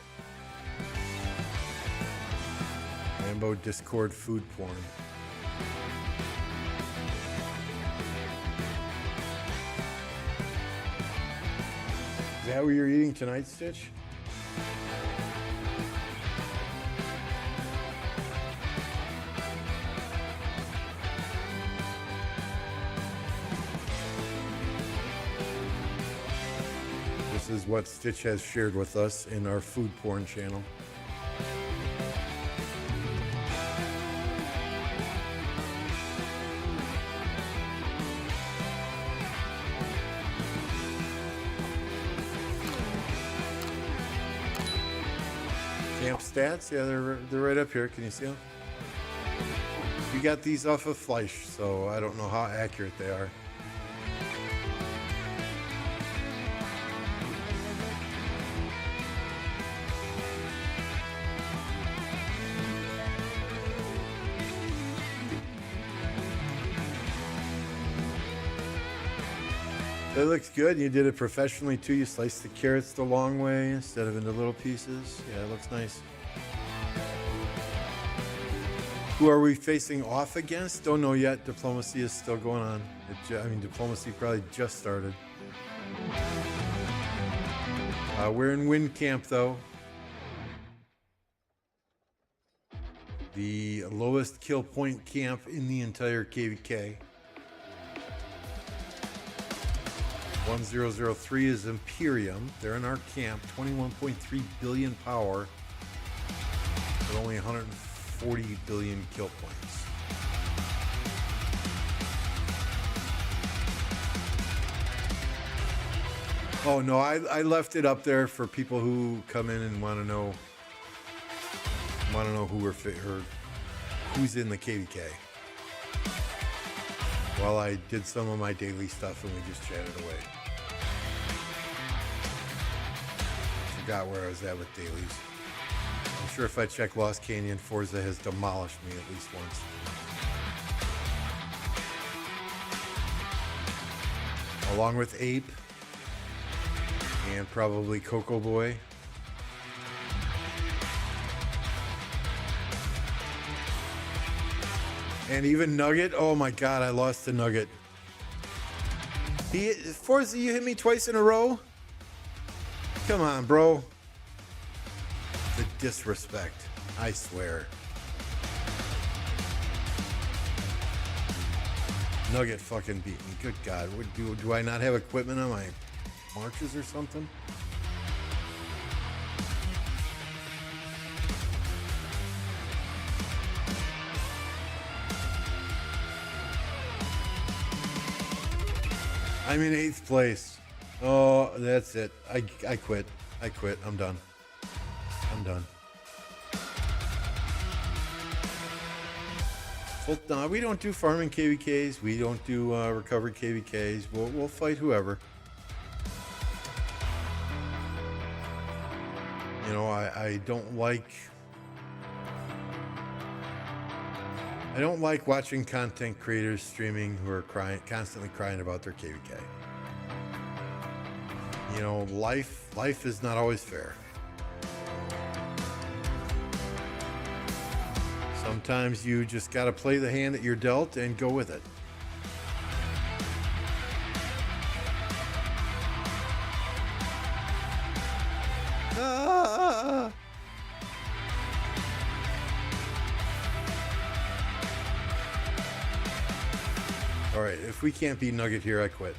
Rambo Discord food porn. Is that what you're eating tonight, Stitch? This is what Stitch has shared with us in our food porn channel. Camp stats, yeah, they're right up here. Can you see them? We got these off of Fleisch, so I don't know how accurate they are. It looks good. You did it professionally too. You sliced the carrots the long way instead of into little pieces. Yeah, it looks nice. Who are we facing off against? Don't know yet. Diplomacy is still going on. Diplomacy probably just started. We're in win camp though. The lowest kill point camp in the entire KvK. 1003 is Imperium. They're in our camp. 21.3 billion power, but only 140 billion kill points. Oh no, I left it up there for people who come in and want to know who we're or who's in the KvK. While I did some of my daily stuff and we just chatted away. Forgot where I was at with dailies. I'm sure if I check Lost Canyon, Forza has demolished me at least once. Along with Ape and probably Coco Boy. And even Nugget. Oh my God, I lost the Nugget. Forza, you hit me twice in a row? Come on, bro. The disrespect. I swear. Nugget fucking beat me. Good God. Do I not have equipment on my marches or something? I'm in 8th place. Oh, that's it. I quit. I quit. I'm done. I'm done. Well, no, we don't do farming KvKs. We don't do recovered KvKs. We'll fight whoever. You know, I don't like watching content creators streaming who are constantly crying about their KvK. You know, life is not always fair. Sometimes you just got to play the hand that you're dealt and go with it. All right, if we can't beat Nugget here, I quit.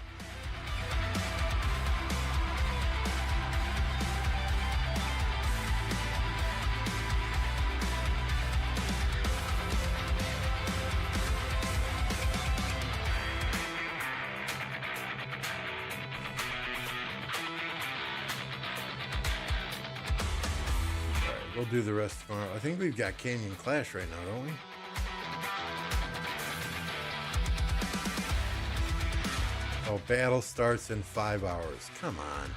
We'll do the rest tomorrow. I think we've got Canyon Clash right now, don't we? Oh, battle starts in 5 hours. Come on.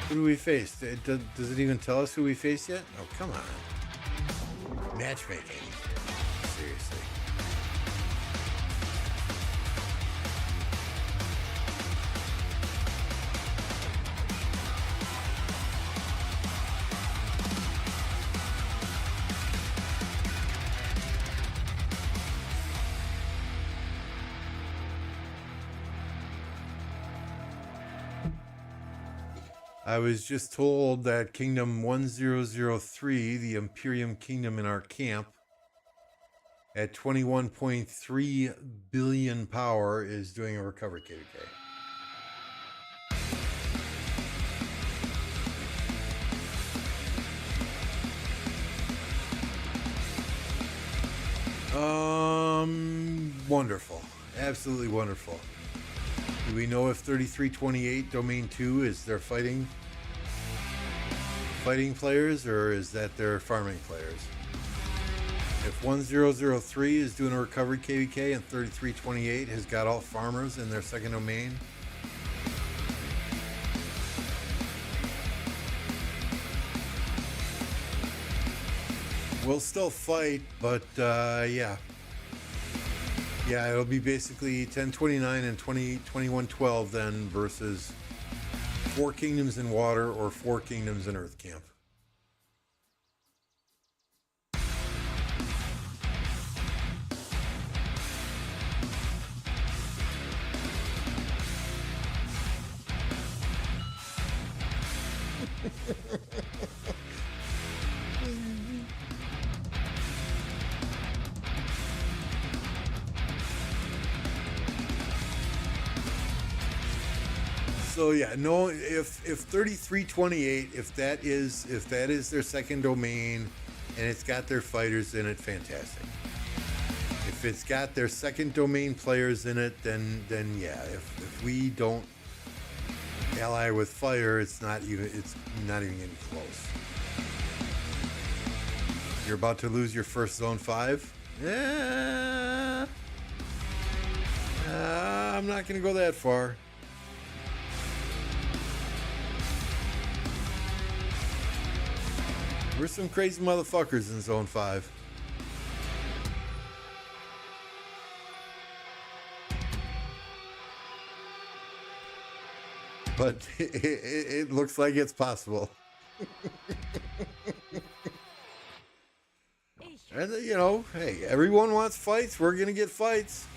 Who do we face? Does it even tell us who we face yet? Oh, come on. Matchmaking. Seriously. I was just told that Kingdom 1003, the Imperium Kingdom in our camp, at 21.3 billion power, is doing a recovery KvK. Wonderful. Absolutely wonderful. Do we know if 3328 Domain 2 is their fighting players, or is that their farming players? If 1003 is doing a recovery KvK and 3328 has got all farmers in their second domain, we'll still fight, but yeah. Yeah, it'll be basically 1029 and 2112 then versus 4 Kingdoms in Water or 4 Kingdoms in Earth Camp. So yeah, no. If 3328, if that is their second domain, and it's got their fighters in it, fantastic. If it's got their second domain players in it, then yeah. If we don't ally with fire, it's not even getting close. You're about to lose your first zone 5. Yeah. I'm not gonna go that far. We're some crazy motherfuckers in Zone 5. But it looks like it's possible. And, you know, hey, everyone wants fights. We're going to get fights.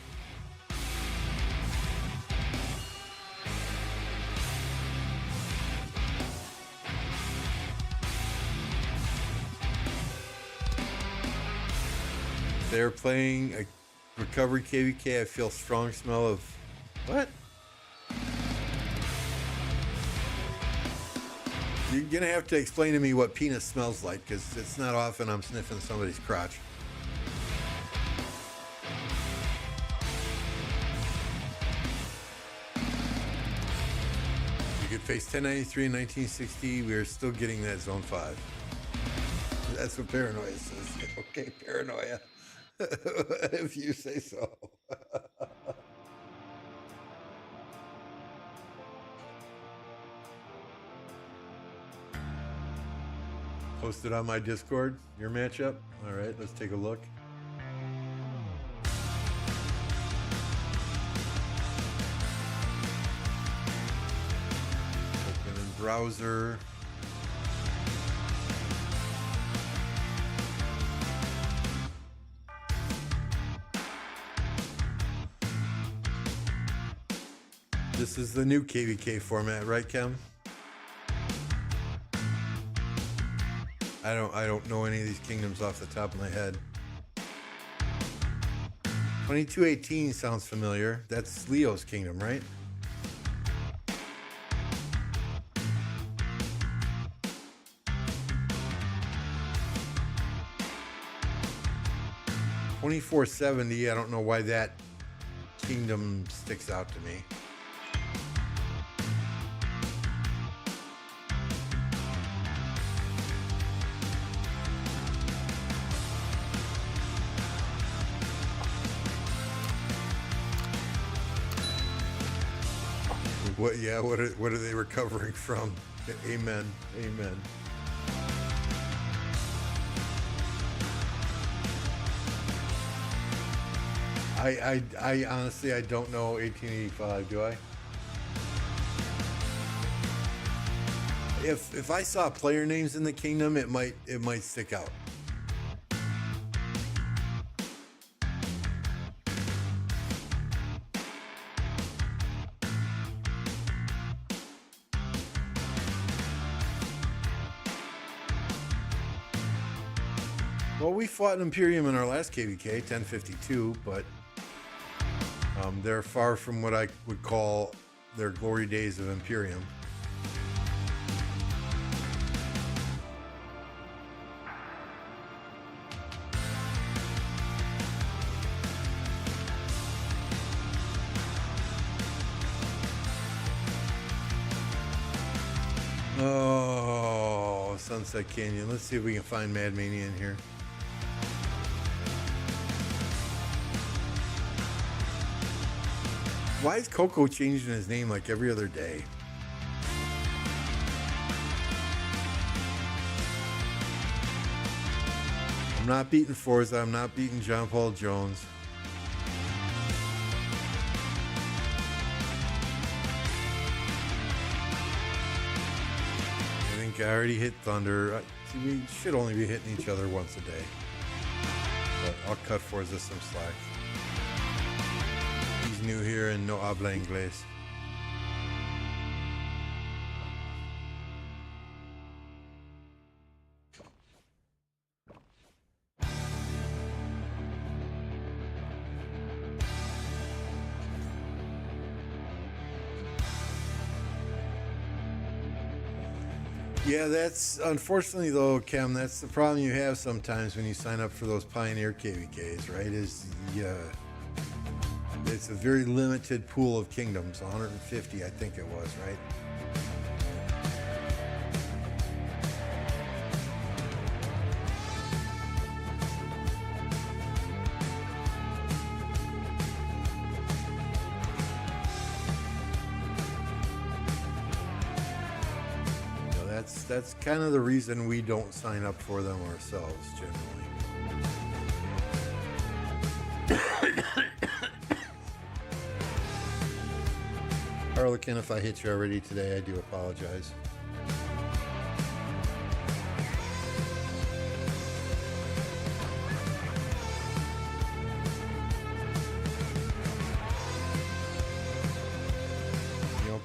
They're playing a recovery KvK. I feel strong smell of what? You're gonna have to explain to me what penis smells like, because it's not often I'm sniffing somebody's crotch. You could face 1093 in 1960. We are still getting that Zone 5. That's what paranoia says. Okay, paranoia. If you say so. Posted on my Discord, your matchup. All right, let's take a look. Open in browser. This is the new KvK format, right, Kim? I don't know any of these kingdoms off the top of my head. 2218 sounds familiar. That's Leo's kingdom, right? $24.70. I don't know why that kingdom sticks out to me. What? Yeah. What are they recovering from? Amen. Amen. I honestly I don't know 1885. Do I? If I saw player names in the kingdom, it might stick out. Well, we fought an Imperium in our last KvK, 1052, but they're far from what I would call their glory days of Imperium. Oh, Sunset Canyon. Let's see if we can find Mad Mania in here. Why is Coco changing his name like every other day? I'm not beating Forza. I'm not beating John Paul Jones. Okay, I already hit Thunder. See, we should only be hitting each other once a day. But I'll cut Forza some slack. He's new here and no habla inglés. Yeah, that's unfortunately though, Cam, that's the problem you have sometimes when you sign up for those Pioneer KvKs, right? Is it's a very limited pool of kingdoms, 150 I think it was, right? That's kind of the reason we don't sign up for them ourselves, generally. Harlequin, if I hit you already today, I do apologize.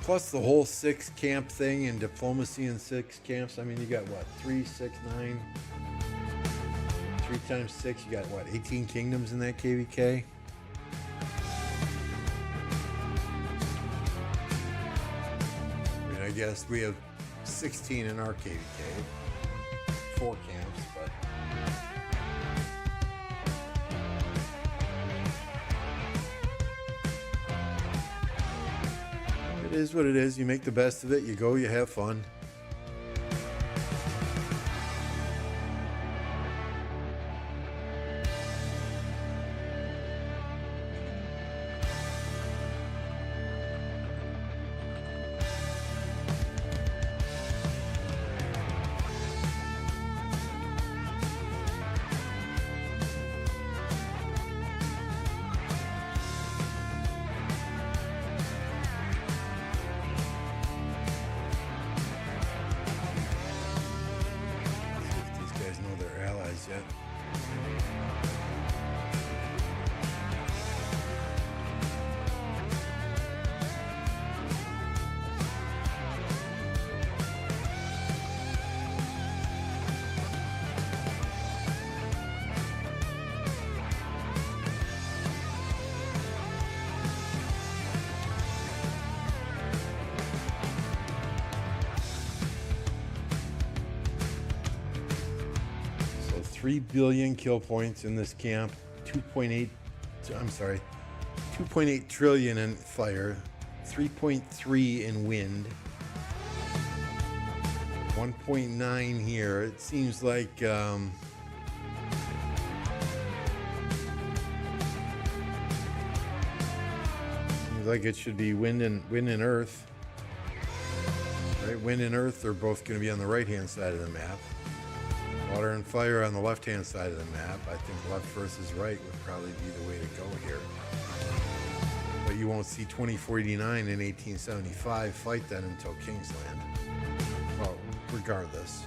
Plus the whole 6 camp thing and diplomacy in 6 camps. I mean, you got what? 3, 6, 9. 3 times 6, you got what? 18 kingdoms in that KvK? I mean, I guess we have 16 in our KvK. 4 camps, but... It is what it is. You make the best of it. You go, you have fun. So 3 billion kill points in this camp, 2.8 trillion in fire, 3.3 in wind, 1.9 here. It seems like seems like it should be wind and earth. Right, wind and earth are both going to be on the right hand side of the map. Water and fire on the left hand side of the map. I think left versus right would probably be the way to go here. But you won't see 2489 and 1875 fight that until Kingsland. Well, regardless.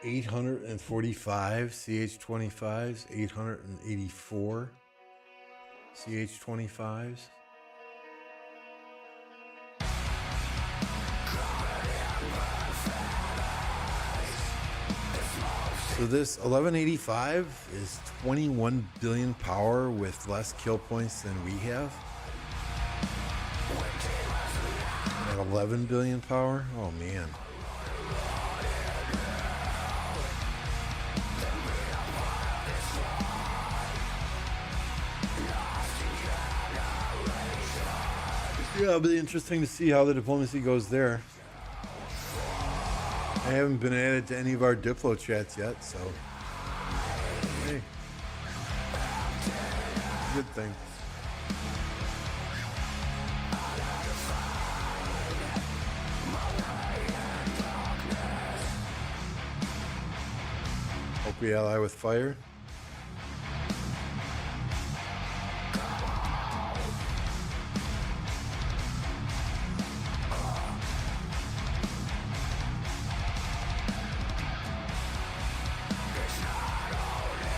$845 CH25s, 884 CH25s. So this 1185 is 21 billion power with less kill points than we have. At 11 billion power? Oh man. Yeah, it'll be interesting to see how the diplomacy goes there. I haven't been added to any of our Diplo chats yet, so hey. good thing. Hope we ally with fire.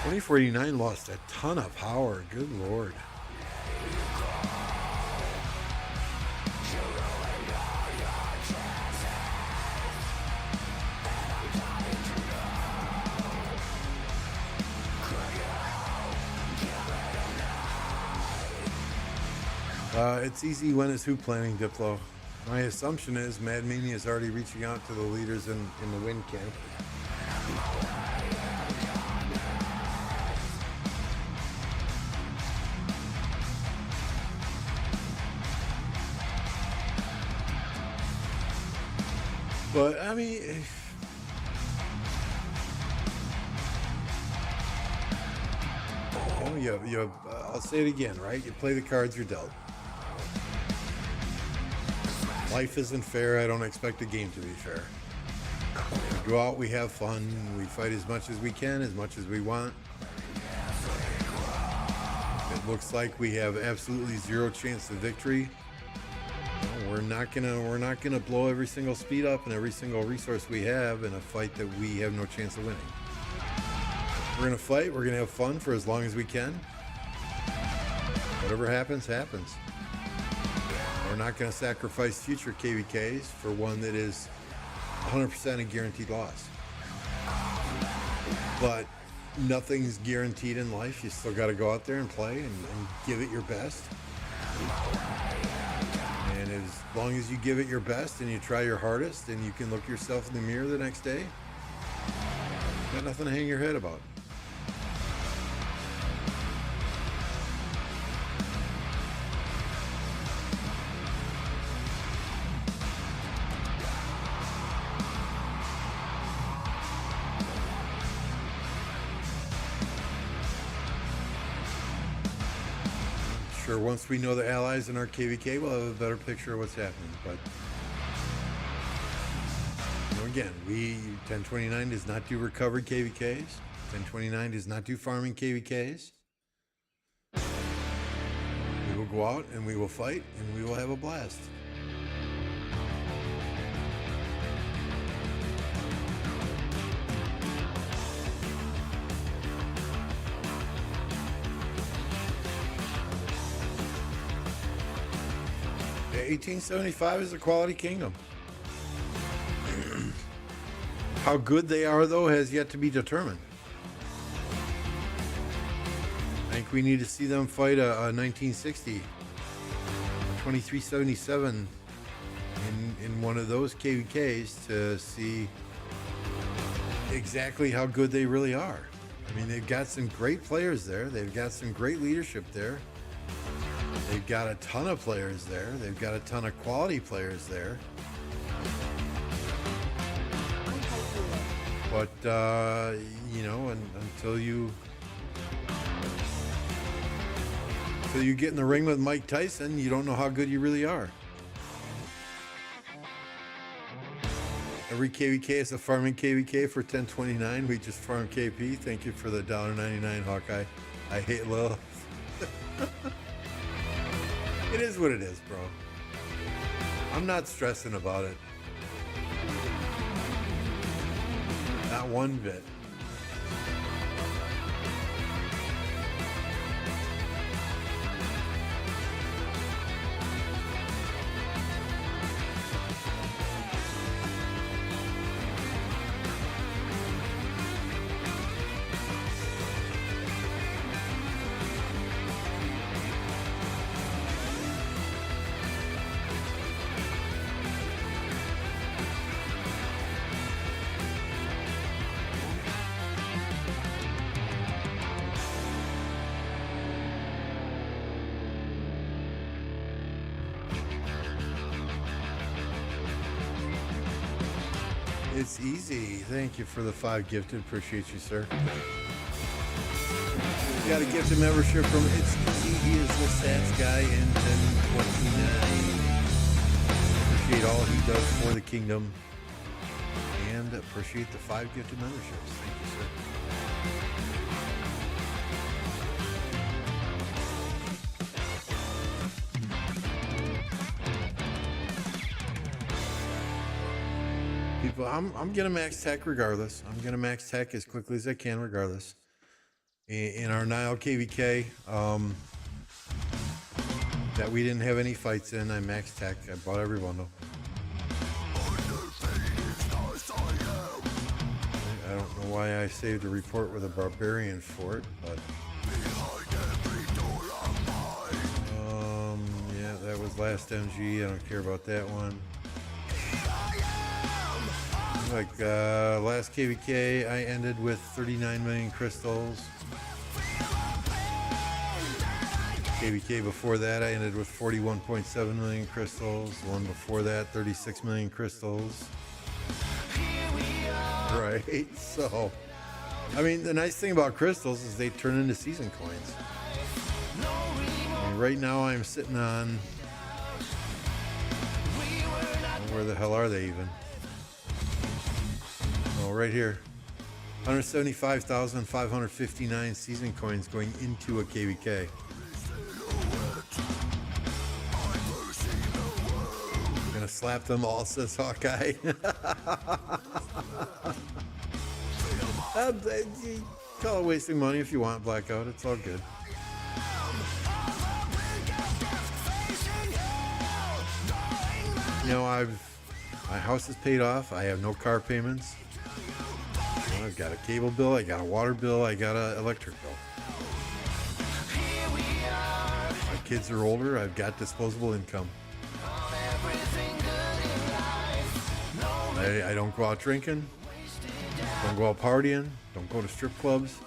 $2049 lost a ton of power. Good Lord. It's easy when is who planning Diplo. My assumption is Mad Mania is already reaching out to the leaders in the win camp. But I mean, I'll say it again, right? You play the cards you're dealt. Life isn't fair. I don't expect the game to be fair. We go out, we have fun, we fight as much as we can, as much as we want. It looks like we have absolutely zero chance of victory. We're not gonna blow every single speed up and every single resource we have in a fight that we have no chance of winning. We're gonna fight. We're gonna have fun for as long as we can. Whatever happens, happens. We're not gonna sacrifice future KvKs for one that is 100% a guaranteed loss. But nothing's guaranteed in life. You still got to go out there and play and give it your best. And as long as you give it your best and you try your hardest and you can look yourself in the mirror the next day, you got nothing to hang your head about. Sure, once we know the allies in our KvK, we'll have a better picture of what's happening. But again, 1029 does not do recovered KvKs. 1029 does not do farming KvKs. We will go out and we will fight and we will have a blast. Yeah, 1875 is a quality kingdom. How good they are, though, has yet to be determined. I think we need to see them fight a 1960, a 2377 in one of those KvKs to see exactly how good they really are. I mean, they've got some great players there. They've got some great leadership there. They've got a ton of players there. They've got a ton of quality players there. But, you know, until you get in the ring with Mike Tyson, you don't know how good you really are. Every KvK is a farming KvK for 1029. We just farm KP. Thank you for the $1.99, Hawkeye. I hate Lil. It is what it is, bro. I'm not stressing about it. Not one bit. It's easy. Thank you for the 5 gifted. Appreciate you, sir. Got a gift of membership from It's Easy. He is the stats guy in 1029. Appreciate all he does for the kingdom. And appreciate the 5 gifted memberships. Thank you, sir. People, I'm gonna max tech regardless. I'm gonna max tech as quickly as I can regardless. In our Nile KvK, that we didn't have any fights in, I max tech. I bought every bundle. I don't know why I saved a report with a barbarian for it, but yeah, that was last MG. I don't care about that one. Like last KvK, I ended with 39 million crystals. KvK before that, I ended with 41.7 million crystals. The one before that, 36 million crystals. Right, so, I mean, the nice thing about crystals is they turn into season coins. I mean, right now I'm sitting on, where the hell are they even? Oh, right here. 175,559 season coins going into a KvK. I'm gonna slap them all, says Hawkeye. Call it wasting money if you want, Blackout. It's all good. You know, my house is paid off. I have no car payments. I've got a cable bill, I got a water bill, I got an electric bill. My kids are older, I've got disposable income. I don't go out drinking, don't go out partying, don't go to strip clubs.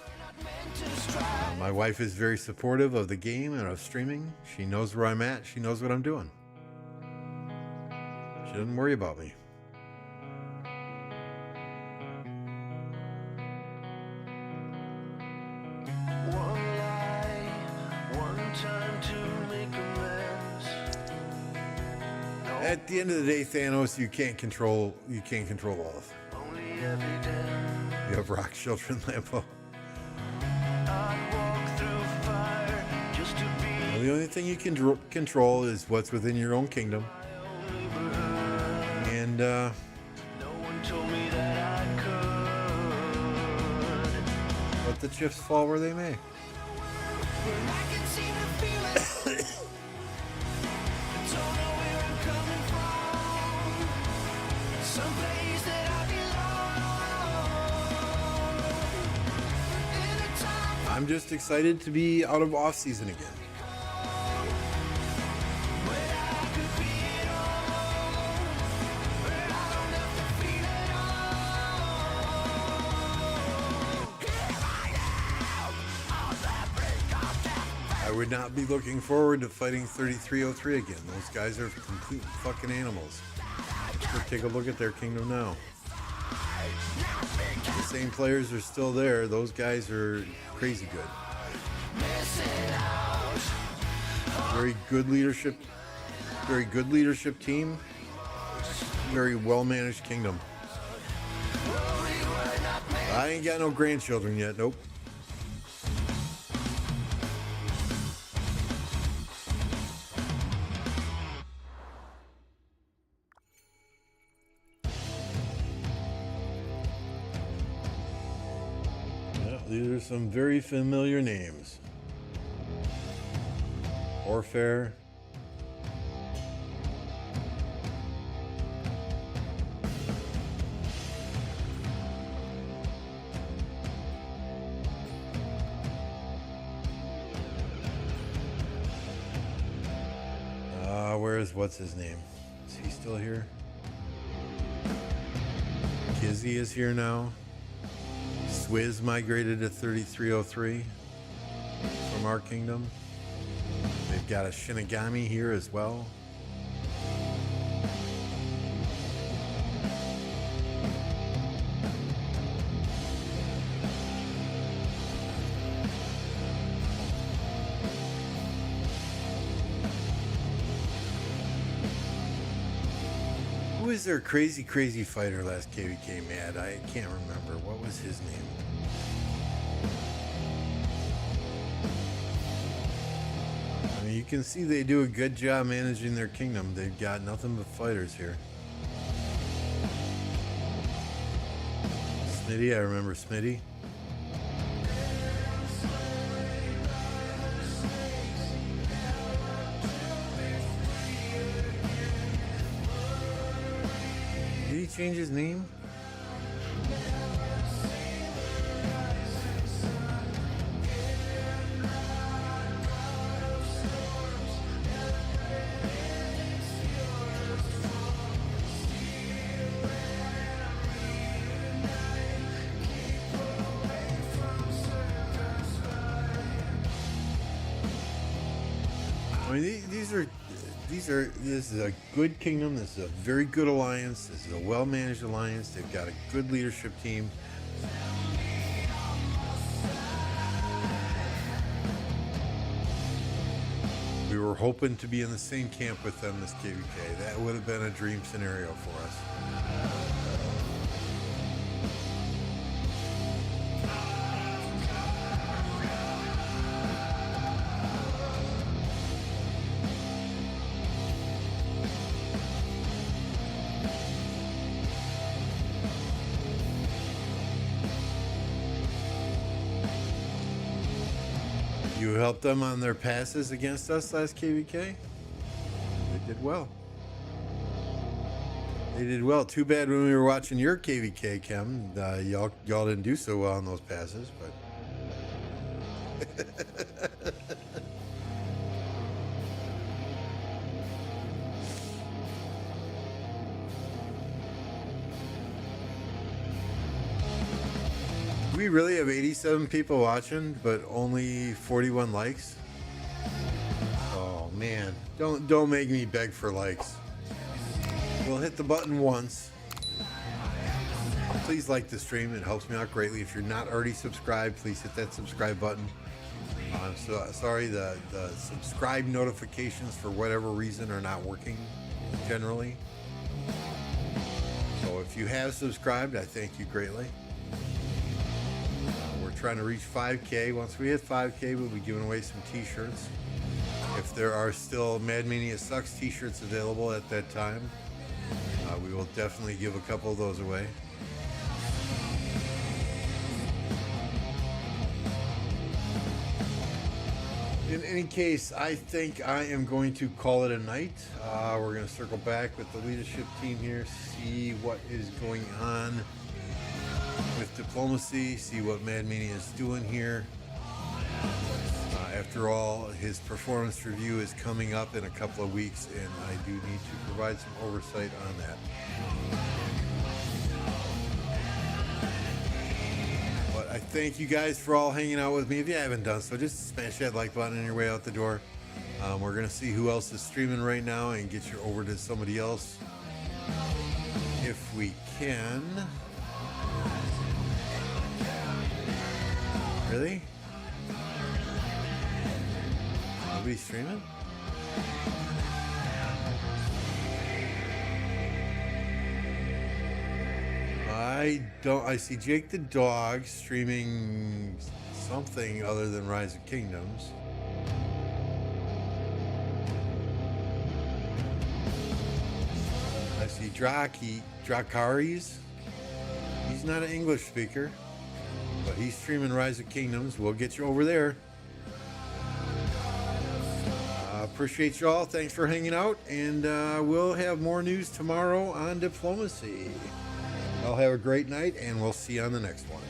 My wife is very supportive of the game and of streaming. She knows where I'm at, she knows what I'm doing. She doesn't worry about me. At the end of the day, Thanos, you can't control Lilith. You have Rock, Children, Lampo. Well, the only thing you can control is what's within your own kingdom. And let the chips fall where they may. I'm just excited to be out of off season again. I would not be looking forward to fighting 3303 again. Those guys are complete fucking animals. Let's take a look at their kingdom now. The same players are still there. Those guys are crazy good. Very good leadership team. Very well managed kingdom. I ain't got no grandchildren yet. Nope. These are some very familiar names. Orfair. What's his name? Is he still here? Kizzy is here now. Swizz migrated to 3303 from our kingdom. They've got a Shinigami here as well. was their crazy fighter last KvK, Mad? I can't remember. What was his name? I mean, you can see they do a good job managing their kingdom. They've got nothing but fighters here. Smitty, I remember Smitty. Did he change his name? I mean, this is a good kingdom. This is a very good alliance. This is a well-managed alliance. They've got a good leadership team. We were hoping to be in the same camp with them this KvK. That would have been a dream scenario for us. You helped them on their passes against us last KvK? They did well. They did well. Too bad when we were watching your KvK, Kem, y'all didn't do so well on those passes, but... We really have 87 people watching, but only 41 likes. Oh man, don't make me beg for likes. We'll hit the button once. Please like the stream; it helps me out greatly. If you're not already subscribed, please hit that subscribe button. I'm sorry, the subscribe notifications for whatever reason are not working generally. So if you have subscribed, I thank you greatly. Trying to reach 5K. Once we hit 5K, we'll be giving away some t-shirts. If there are still Mad Mania Sucks t-shirts available at that time, we will definitely give a couple of those away. In any case, I think I am going to call it a night. We're going to circle back with the leadership team here, see what is going on with diplomacy, see what Mad Mania is doing here. After all, his performance review is coming up in a couple of weeks, and I do need to provide some oversight on that. But I thank you guys for all hanging out with me. If you haven't done so, just smash that like button on your way out the door. We're going to see who else is streaming right now and get you over to somebody else if we can. Really? Nobody streaming? I see Jake the Dog streaming something other than Rise of Kingdoms. I see Drakaris. He's not an English speaker, but he's streaming Rise of Kingdoms. We'll get you over there. Appreciate y'all. Thanks for hanging out, and we'll have more news tomorrow on diplomacy. Y'all have a great night, and we'll see you on the next one.